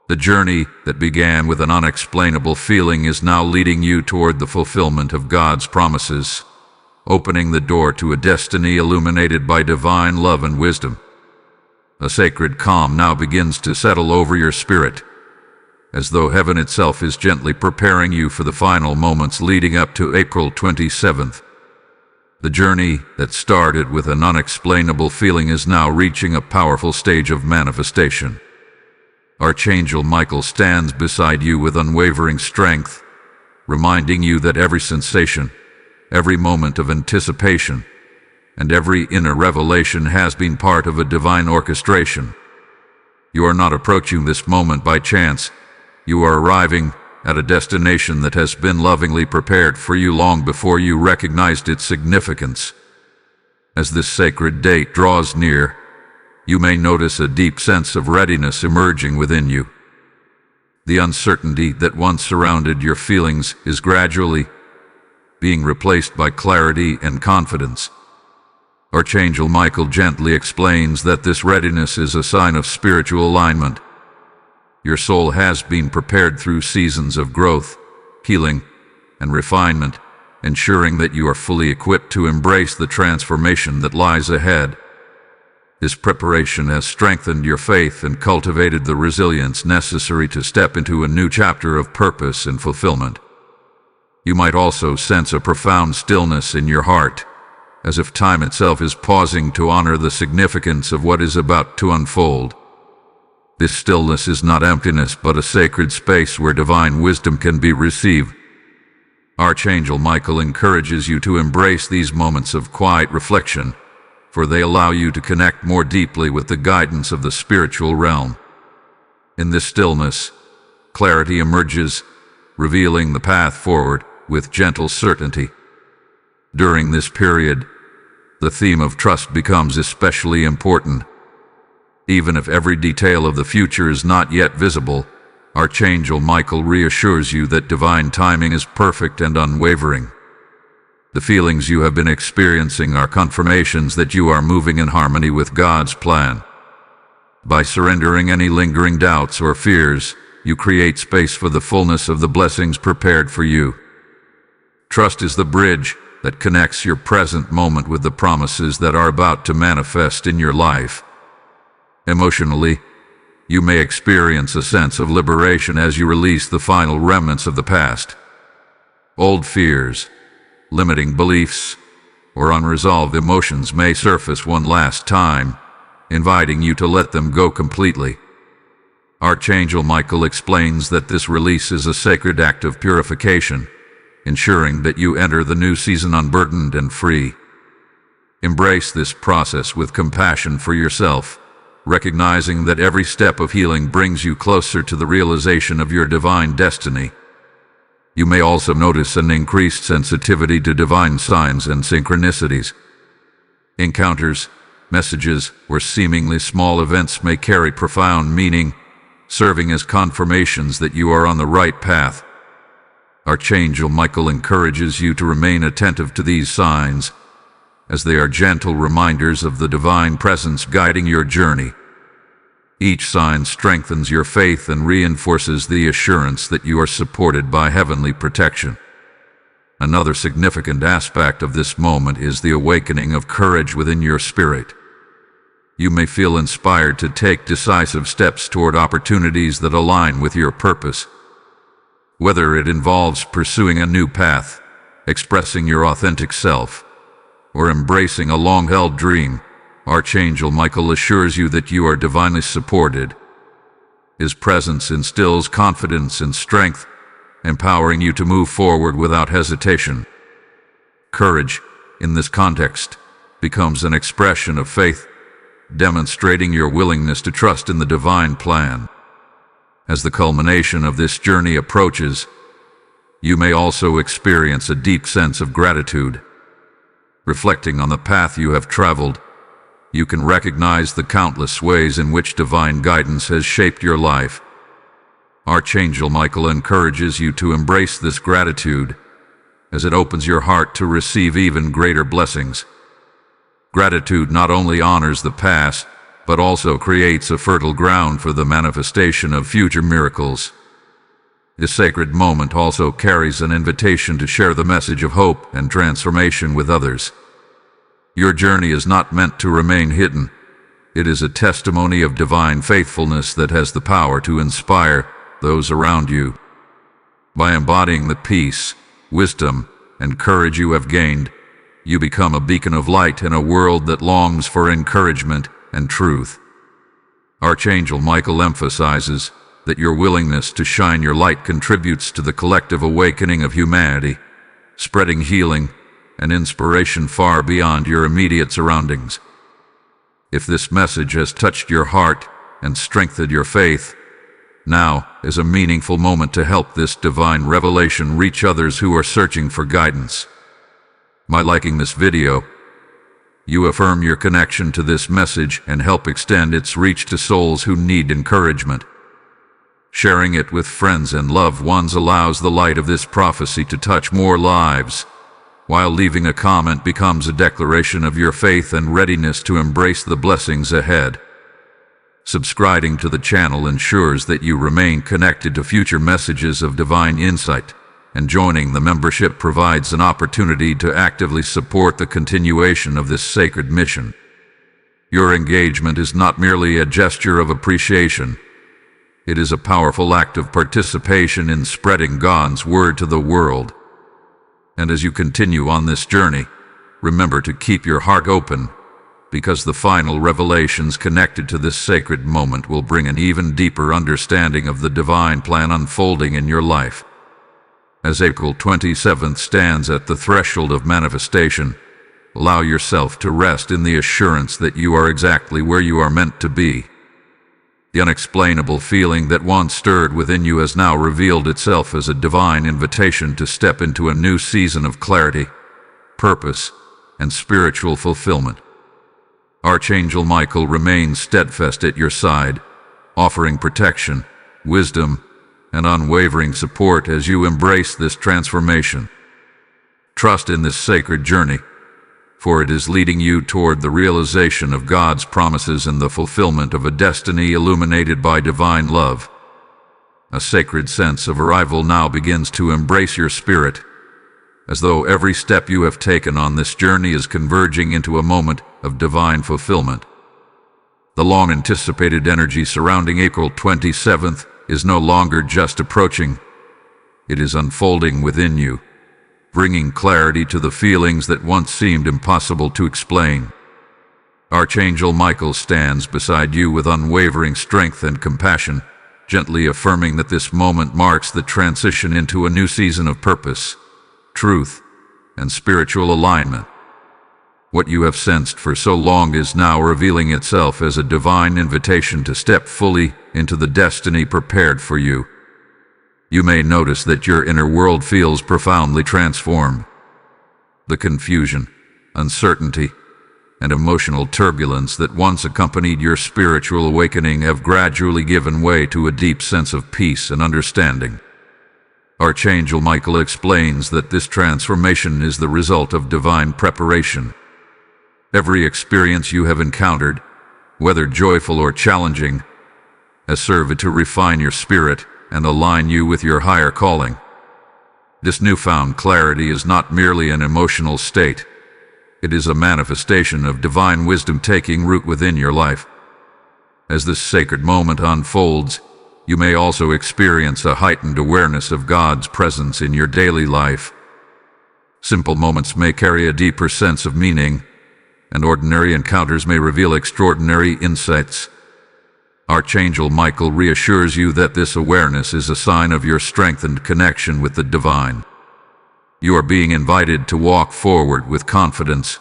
The journey that began with an unexplainable feeling is now leading you toward the fulfillment of God's promises, opening the door to a destiny illuminated by divine love and wisdom. A sacred calm now begins to settle over your spirit, as though heaven itself is gently preparing you for the final moments leading up to April 27th. The journey that started with an unexplainable feeling is now reaching a powerful stage of manifestation. Archangel Michael stands beside you with unwavering strength, reminding you that every sensation, every moment of anticipation, and every inner revelation has been part of a divine orchestration. You are not approaching this moment by chance. You are arriving at a destination that has been lovingly prepared for you long before you recognized its significance. As this sacred date draws near, you may notice a deep sense of readiness emerging within you. The uncertainty that once surrounded your feelings is gradually being replaced by clarity and confidence. Archangel Michael gently explains that this readiness is a sign of spiritual alignment. Your soul has been prepared through seasons of growth, healing, and refinement, ensuring that you are fully equipped to embrace the transformation that lies ahead. This preparation has strengthened your faith and cultivated the resilience necessary to step into a new chapter of purpose and fulfillment. You might also sense a profound stillness in your heart, as if time itself is pausing to honor the significance of what is about to unfold. This stillness is not emptiness, but a sacred space where divine wisdom can be received. Archangel Michael encourages you to embrace these moments of quiet reflection, for they allow you to connect more deeply with the guidance of the spiritual realm. In this stillness, clarity emerges, revealing the path forward with gentle certainty. During this period, the theme of trust becomes especially important. Even if every detail of the future is not yet visible, Archangel Michael reassures you that divine timing is perfect and unwavering. The feelings you have been experiencing are confirmations that you are moving in harmony with God's plan. By surrendering any lingering doubts or fears, you create space for the fullness of the blessings prepared for you. Trust is the bridge that connects your present moment with the promises that are about to manifest in your life. Emotionally, you may experience a sense of liberation as you release the final remnants of the past. Old fears, limiting beliefs, or unresolved emotions may surface one last time, inviting you to let them go completely. Archangel Michael explains that this release is a sacred act of purification, ensuring that you enter the new season unburdened and free. Embrace this process with compassion for yourself, recognizing that every step of healing brings you closer to the realization of your divine destiny. You may also notice an increased sensitivity to divine signs and synchronicities. Encounters, messages, or seemingly small events may carry profound meaning, serving as confirmations that you are on the right path. Archangel Michael encourages you to remain attentive to these signs, as they are gentle reminders of the divine presence guiding your journey. Each sign strengthens your faith and reinforces the assurance that you are supported by heavenly protection. Another significant aspect of this moment is the awakening of courage within your spirit. You may feel inspired to take decisive steps toward opportunities that align with your purpose. Whether it involves pursuing a new path, expressing your authentic self, or embracing a long-held dream, Archangel Michael assures you that you are divinely supported. His presence instills confidence and strength, empowering you to move forward without hesitation. Courage, in this context, becomes an expression of faith, demonstrating your willingness to trust in the divine plan. As the culmination of this journey approaches, you may also experience a deep sense of gratitude. Reflecting on the path you have traveled, you can recognize the countless ways in which divine guidance has shaped your life. Archangel Michael encourages you to embrace this gratitude, as it opens your heart to receive even greater blessings. Gratitude not only honors the past, but also creates a fertile ground for the manifestation of future miracles. This sacred moment also carries an invitation to share the message of hope and transformation with others. Your journey is not meant to remain hidden. It is a testimony of divine faithfulness that has the power to inspire those around you. By embodying the peace, wisdom, and courage you have gained, you become a beacon of light in a world that longs for encouragement and truth. Archangel Michael emphasizes that your willingness to shine your light contributes to the collective awakening of humanity, spreading healing and inspiration far beyond your immediate surroundings. If this message has touched your heart and strengthened your faith, now is a meaningful moment to help this divine revelation reach others who are searching for guidance. By liking this video, you affirm your connection to this message and help extend its reach to souls who need encouragement. Sharing it with friends and loved ones allows the light of this prophecy to touch more lives, while leaving a comment becomes a declaration of your faith and readiness to embrace the blessings ahead. Subscribing to the channel ensures that you remain connected to future messages of divine insight, and joining the membership provides an opportunity to actively support the continuation of this sacred mission. Your engagement is not merely a gesture of appreciation. It is a powerful act of participation in spreading God's word to the world. And as you continue on this journey, remember to keep your heart open, because the final revelations connected to this sacred moment will bring an even deeper understanding of the divine plan unfolding in your life. As April 27th stands at the threshold of manifestation, allow yourself to rest in the assurance that you are exactly where you are meant to be. The unexplainable feeling that once stirred within you has now revealed itself as a divine invitation to step into a new season of clarity, purpose, and spiritual fulfillment. Archangel Michael remains steadfast at your side, offering protection, wisdom, and unwavering support as you embrace this transformation. Trust in this sacred journey, for it is leading you toward the realization of God's promises and the fulfillment of a destiny illuminated by divine love. A sacred sense of arrival now begins to embrace your spirit, as though every step you have taken on this journey is converging into a moment of divine fulfillment. The long-anticipated energy surrounding April 27th is no longer just approaching. It is unfolding within you, bringing clarity to the feelings that once seemed impossible to explain. Archangel Michael stands beside you with unwavering strength and compassion, gently affirming that this moment marks the transition into a new season of purpose, truth, and spiritual alignment. What you have sensed for so long is now revealing itself as a divine invitation to step fully into the destiny prepared for you. You may notice that your inner world feels profoundly transformed. The confusion, uncertainty, and emotional turbulence that once accompanied your spiritual awakening have gradually given way to a deep sense of peace and understanding. Archangel Michael explains that this transformation is the result of divine preparation. Every experience you have encountered, whether joyful or challenging, has served to refine your spirit and align you with your higher calling. This newfound clarity is not merely an emotional state. It is a manifestation of divine wisdom taking root within your life. As this sacred moment unfolds, you may also experience a heightened awareness of God's presence in your daily life. Simple moments may carry a deeper sense of meaning, and ordinary encounters may reveal extraordinary insights. Archangel Michael reassures you that this awareness is a sign of your strengthened connection with the divine. You are being invited to walk forward with confidence,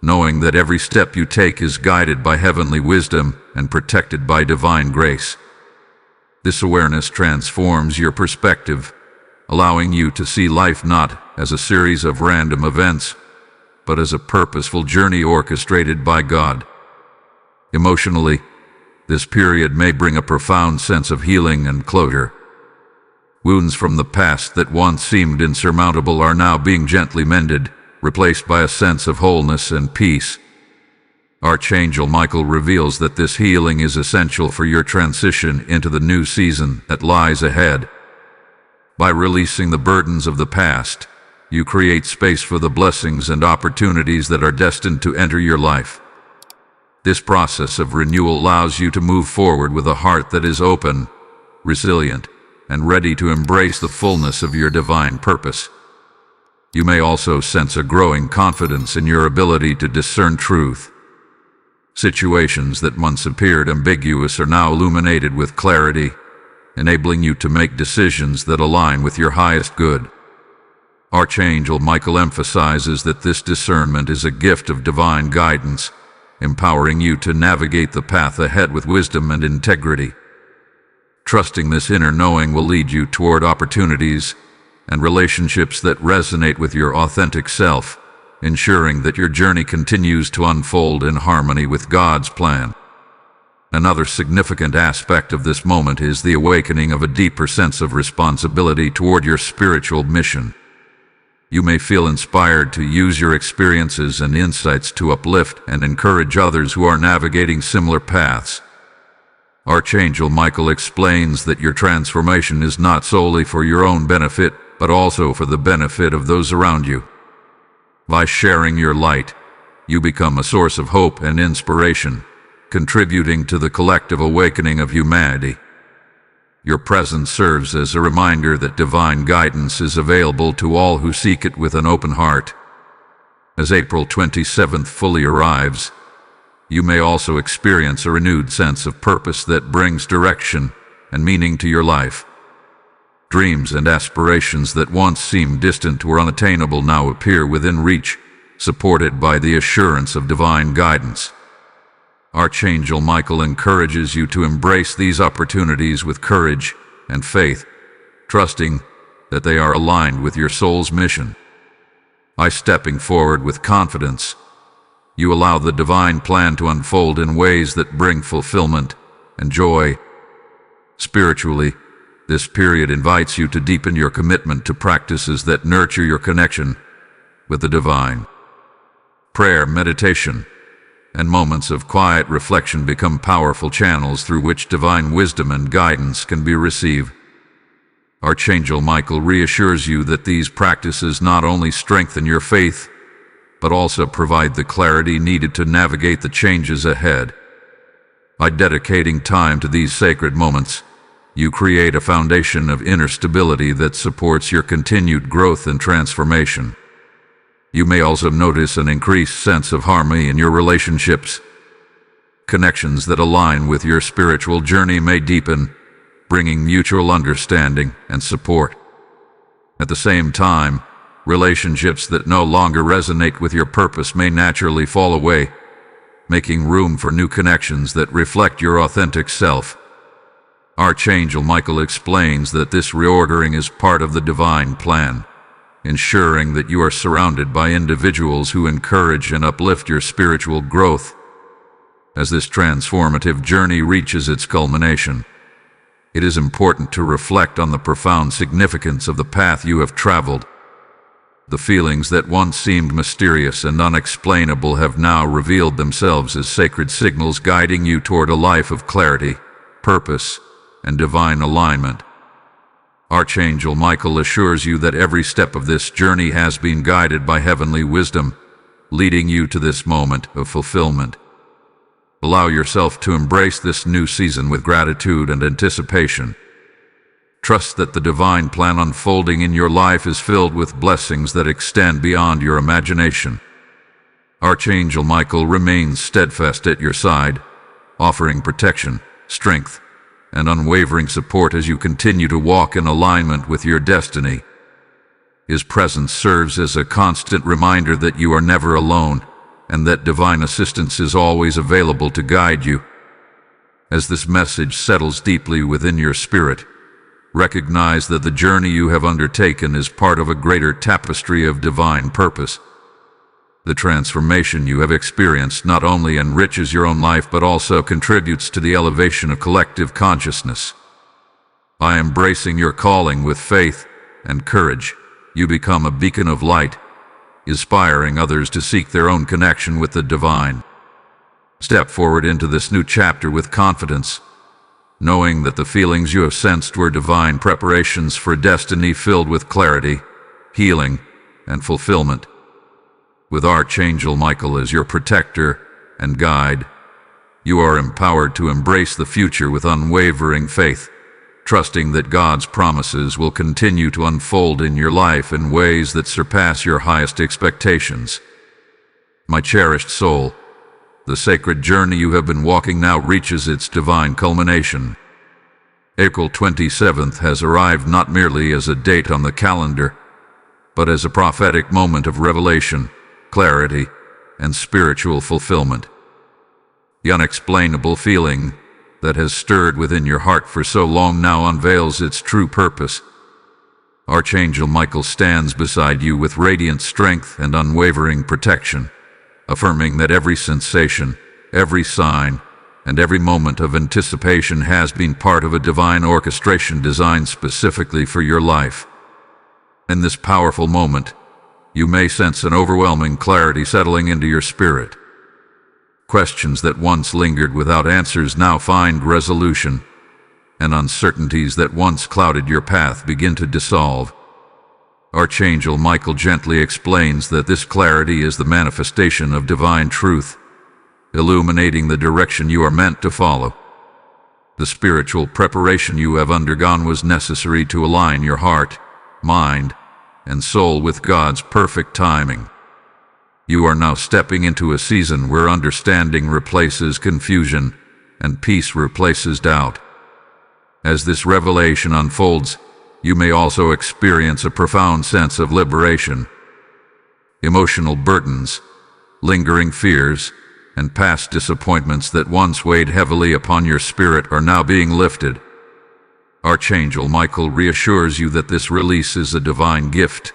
knowing that every step you take is guided by heavenly wisdom and protected by divine grace. This awareness transforms your perspective, allowing you to see life not as a series of random events, but as a purposeful journey orchestrated by God. Emotionally, this period may bring a profound sense of healing and closure. Wounds from the past that once seemed insurmountable are now being gently mended, replaced by a sense of wholeness and peace. Archangel Michael reveals that this healing is essential for your transition into the new season that lies ahead. By releasing the burdens of the past, you create space for the blessings and opportunities that are destined to enter your life. This process of renewal allows you to move forward with a heart that is open, resilient, and ready to embrace the fullness of your divine purpose. You may also sense a growing confidence in your ability to discern truth. Situations that once appeared ambiguous are now illuminated with clarity, enabling you to make decisions that align with your highest good. Archangel Michael emphasizes that this discernment is a gift of divine guidance, empowering you to navigate the path ahead with wisdom and integrity. Trusting this inner knowing will lead you toward opportunities and relationships that resonate with your authentic self, ensuring that your journey continues to unfold in harmony with God's plan. Another significant aspect of this moment is the awakening of a deeper sense of responsibility toward your spiritual mission. You may feel inspired to use your experiences and insights to uplift and encourage others who are navigating similar paths. Archangel Michael explains that your transformation is not solely for your own benefit, but also for the benefit of those around you. By sharing your light, you become a source of hope and inspiration, contributing to the collective awakening of humanity. Your presence serves as a reminder that divine guidance is available to all who seek it with an open heart. As April 27th fully arrives, you may also experience a renewed sense of purpose that brings direction and meaning to your life. Dreams and aspirations that once seemed distant or unattainable now appear within reach, supported by the assurance of divine guidance. Archangel Michael encourages you to embrace these opportunities with courage and faith, trusting that they are aligned with your soul's mission. By stepping forward with confidence, you allow the divine plan to unfold in ways that bring fulfillment and joy. Spiritually, this period invites you to deepen your commitment to practices that nurture your connection with the divine. Prayer, meditation, and moments of quiet reflection become powerful channels through which divine wisdom and guidance can be received. Archangel Michael reassures you that these practices not only strengthen your faith, but also provide the clarity needed to navigate the changes ahead. By dedicating time to these sacred moments, you create a foundation of inner stability that supports your continued growth and transformation. You may also notice an increased sense of harmony in your relationships. Connections that align with your spiritual journey may deepen, bringing mutual understanding and support. At the same time, relationships that no longer resonate with your purpose may naturally fall away, making room for new connections that reflect your authentic self. Archangel Michael explains that this reordering is part of the divine plan, ensuring that you are surrounded by individuals who encourage and uplift your spiritual growth. As this transformative journey reaches its culmination, it is important to reflect on the profound significance of the path you have traveled. The feelings that once seemed mysterious and unexplainable have now revealed themselves as sacred signals guiding you toward a life of clarity, purpose, and divine alignment. Archangel Michael assures you that every step of this journey has been guided by heavenly wisdom, leading you to this moment of fulfillment. Allow yourself to embrace this new season with gratitude and anticipation. Trust that the divine plan unfolding in your life is filled with blessings that extend beyond your imagination. Archangel Michael remains steadfast at your side, offering protection, strength, and unwavering support as you continue to walk in alignment with your destiny. His presence serves as a constant reminder that you are never alone, and that divine assistance is always available to guide you. As this message settles deeply within your spirit, recognize that the journey you have undertaken is part of a greater tapestry of divine purpose. The transformation you have experienced not only enriches your own life but also contributes to the elevation of collective consciousness. By embracing your calling with faith and courage, you become a beacon of light, inspiring others to seek their own connection with the divine. Step forward into this new chapter with confidence, knowing that the feelings you have sensed were divine preparations for a destiny filled with clarity, healing, and fulfillment. With Archangel Michael as your protector and guide, you are empowered to embrace the future with unwavering faith, trusting that God's promises will continue to unfold in your life in ways that surpass your highest expectations. My cherished soul, the sacred journey you have been walking now reaches its divine culmination. April 27th has arrived not merely as a date on the calendar, but as a prophetic moment of revelation, clarity, and spiritual fulfillment. The unexplainable feeling that has stirred within your heart for so long now unveils its true purpose. Archangel Michael stands beside you with radiant strength and unwavering protection, affirming that every sensation, every sign, and every moment of anticipation has been part of a divine orchestration designed specifically for your life. In this powerful moment, you may sense an overwhelming clarity settling into your spirit. Questions that once lingered without answers now find resolution, and uncertainties that once clouded your path begin to dissolve. Archangel Michael gently explains that this clarity is the manifestation of divine truth, illuminating the direction you are meant to follow. The spiritual preparation you have undergone was necessary to align your heart, mind, and soul with God's perfect timing. You are now stepping into a season where understanding replaces confusion and peace replaces doubt. As this revelation unfolds, you may also experience a profound sense of liberation. Emotional burdens, lingering fears, and past disappointments that once weighed heavily upon your spirit are now being lifted. Archangel Michael reassures you that this release is a divine gift,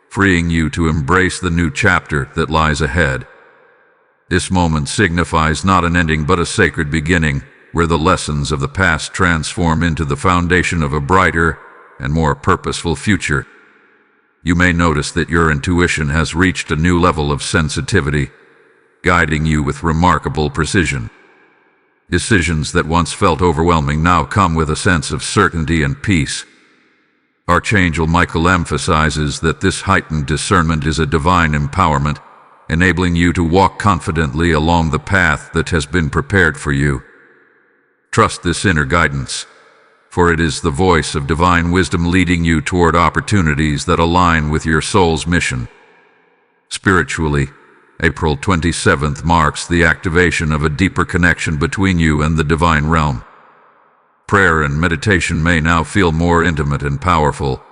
freeing you to embrace the new chapter that lies ahead. This moment signifies not an ending but a sacred beginning, where the lessons of the past transform into the foundation of a brighter and more purposeful future. You may notice that your intuition has reached a new level of sensitivity, guiding you with remarkable precision. Decisions that once felt overwhelming now come with a sense of certainty and peace. Archangel Michael emphasizes that this heightened discernment is a divine empowerment, enabling you to walk confidently along the path that has been prepared for you. Trust this inner guidance, for it is the voice of divine wisdom leading you toward opportunities that align with your soul's mission. Spiritually, April 27th marks the activation of a deeper connection between you and the divine realm. Prayer and meditation may now feel more intimate and powerful,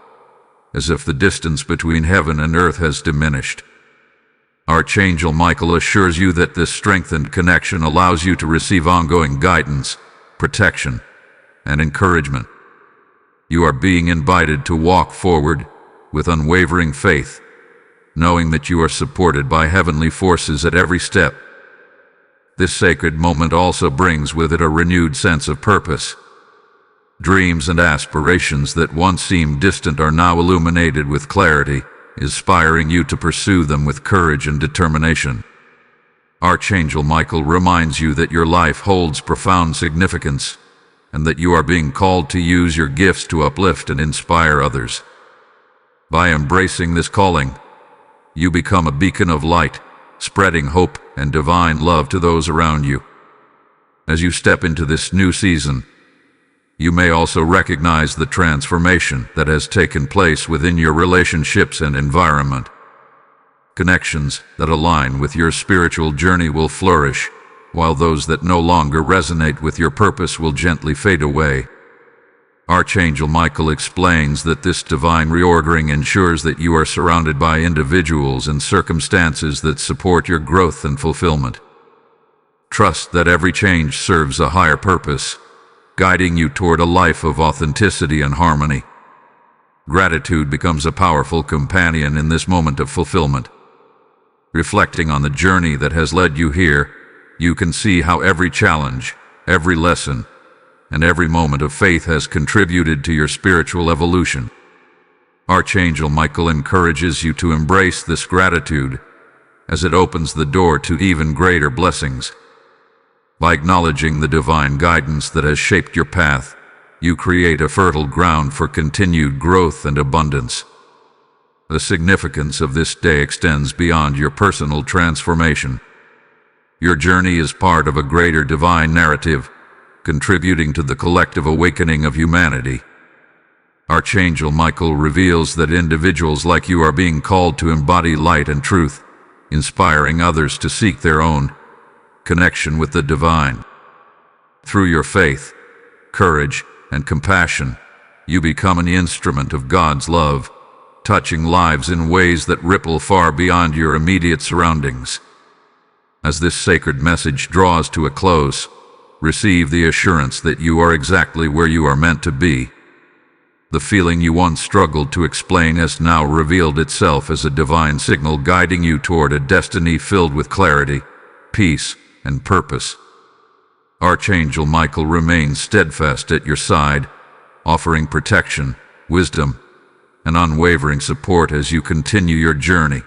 as if the distance between heaven and earth has diminished. Archangel Michael assures you that this strengthened connection allows you to receive ongoing guidance, protection, and encouragement. You are being invited to walk forward with unwavering faith, knowing that you are supported by heavenly forces at every step. This sacred moment also brings with it a renewed sense of purpose. Dreams and aspirations that once seemed distant are now illuminated with clarity, inspiring you to pursue them with courage and determination. Archangel Michael reminds you that your life holds profound significance, and that you are being called to use your gifts to uplift and inspire others. By embracing this calling, you become a beacon of light, spreading hope and divine love to those around you. As you step into this new season, you may also recognize the transformation that has taken place within your relationships and environment. Connections that align with your spiritual journey will flourish, while those that no longer resonate with your purpose will gently fade away. Archangel Michael explains that this divine reordering ensures that you are surrounded by individuals and circumstances that support your growth and fulfillment. Trust that every change serves a higher purpose, guiding you toward a life of authenticity and harmony. Gratitude becomes a powerful companion in this moment of fulfillment. Reflecting on the journey that has led you here, you can see how every challenge, every lesson, and every moment of faith has contributed to your spiritual evolution. Archangel Michael encourages you to embrace this gratitude, as it opens the door to even greater blessings. By acknowledging the divine guidance that has shaped your path, you create a fertile ground for continued growth and abundance. The significance of this day extends beyond your personal transformation. Your journey is part of a greater divine narrative, contributing to the collective awakening of humanity. Archangel Michael reveals that individuals like you are being called to embody light and truth, inspiring others to seek their own connection with the divine. Through your faith, courage, and compassion, you become an instrument of God's love, touching lives in ways that ripple far beyond your immediate surroundings. As this sacred message draws to a close, receive the assurance that you are exactly where you are meant to be. The feeling you once struggled to explain has now revealed itself as a divine signal guiding you toward a destiny filled with clarity, peace, and purpose. Archangel Michael remains steadfast at your side, offering protection, wisdom, and unwavering support as you continue your journey.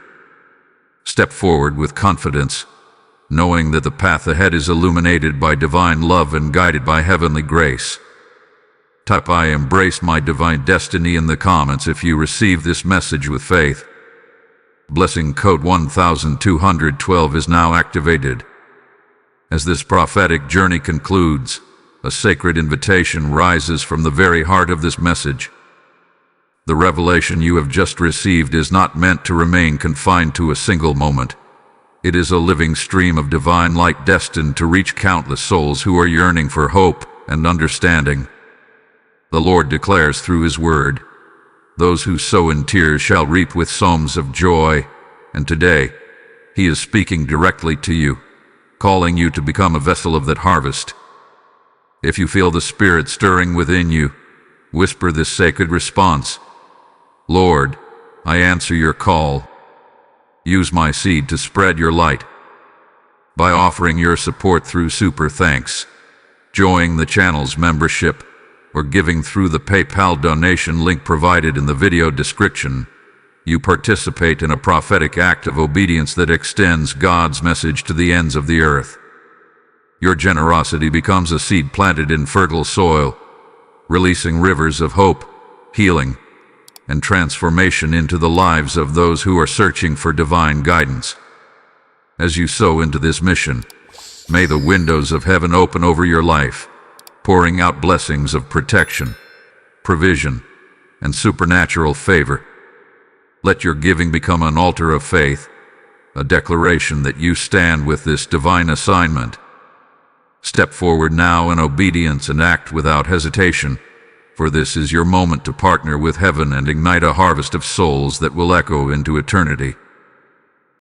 Step forward with confidence, knowing that the path ahead is illuminated by divine love and guided by heavenly grace. Type "I embrace my divine destiny" in the comments if you receive this message with faith. Blessing code 1212 is now activated. As this prophetic journey concludes, a sacred invitation rises from the very heart of this message. The revelation you have just received is not meant to remain confined to a single moment. It is a living stream of divine light destined to reach countless souls who are yearning for hope and understanding. The Lord declares through His word, "Those who sow in tears shall reap with psalms of joy," and today, He is speaking directly to you, calling you to become a vessel of that harvest. If you feel the Spirit stirring within you, whisper this sacred response: "Lord, I answer your call. Use my seed to spread your light." By offering your support through Super Thanks, joining the channel's membership, or giving through the PayPal donation link provided in the video description, you participate in a prophetic act of obedience that extends God's message to the ends of the earth. Your generosity becomes a seed planted in fertile soil, releasing rivers of hope, healing, and transformation into the lives of those who are searching for divine guidance. As you sow into this mission, may the windows of heaven open over your life, pouring out blessings of protection, provision, and supernatural favor. Let your giving become an altar of faith, a declaration that you stand with this divine assignment. Step forward now in obedience and act without hesitation, for this is your moment to partner with heaven and ignite a harvest of souls that will echo into eternity.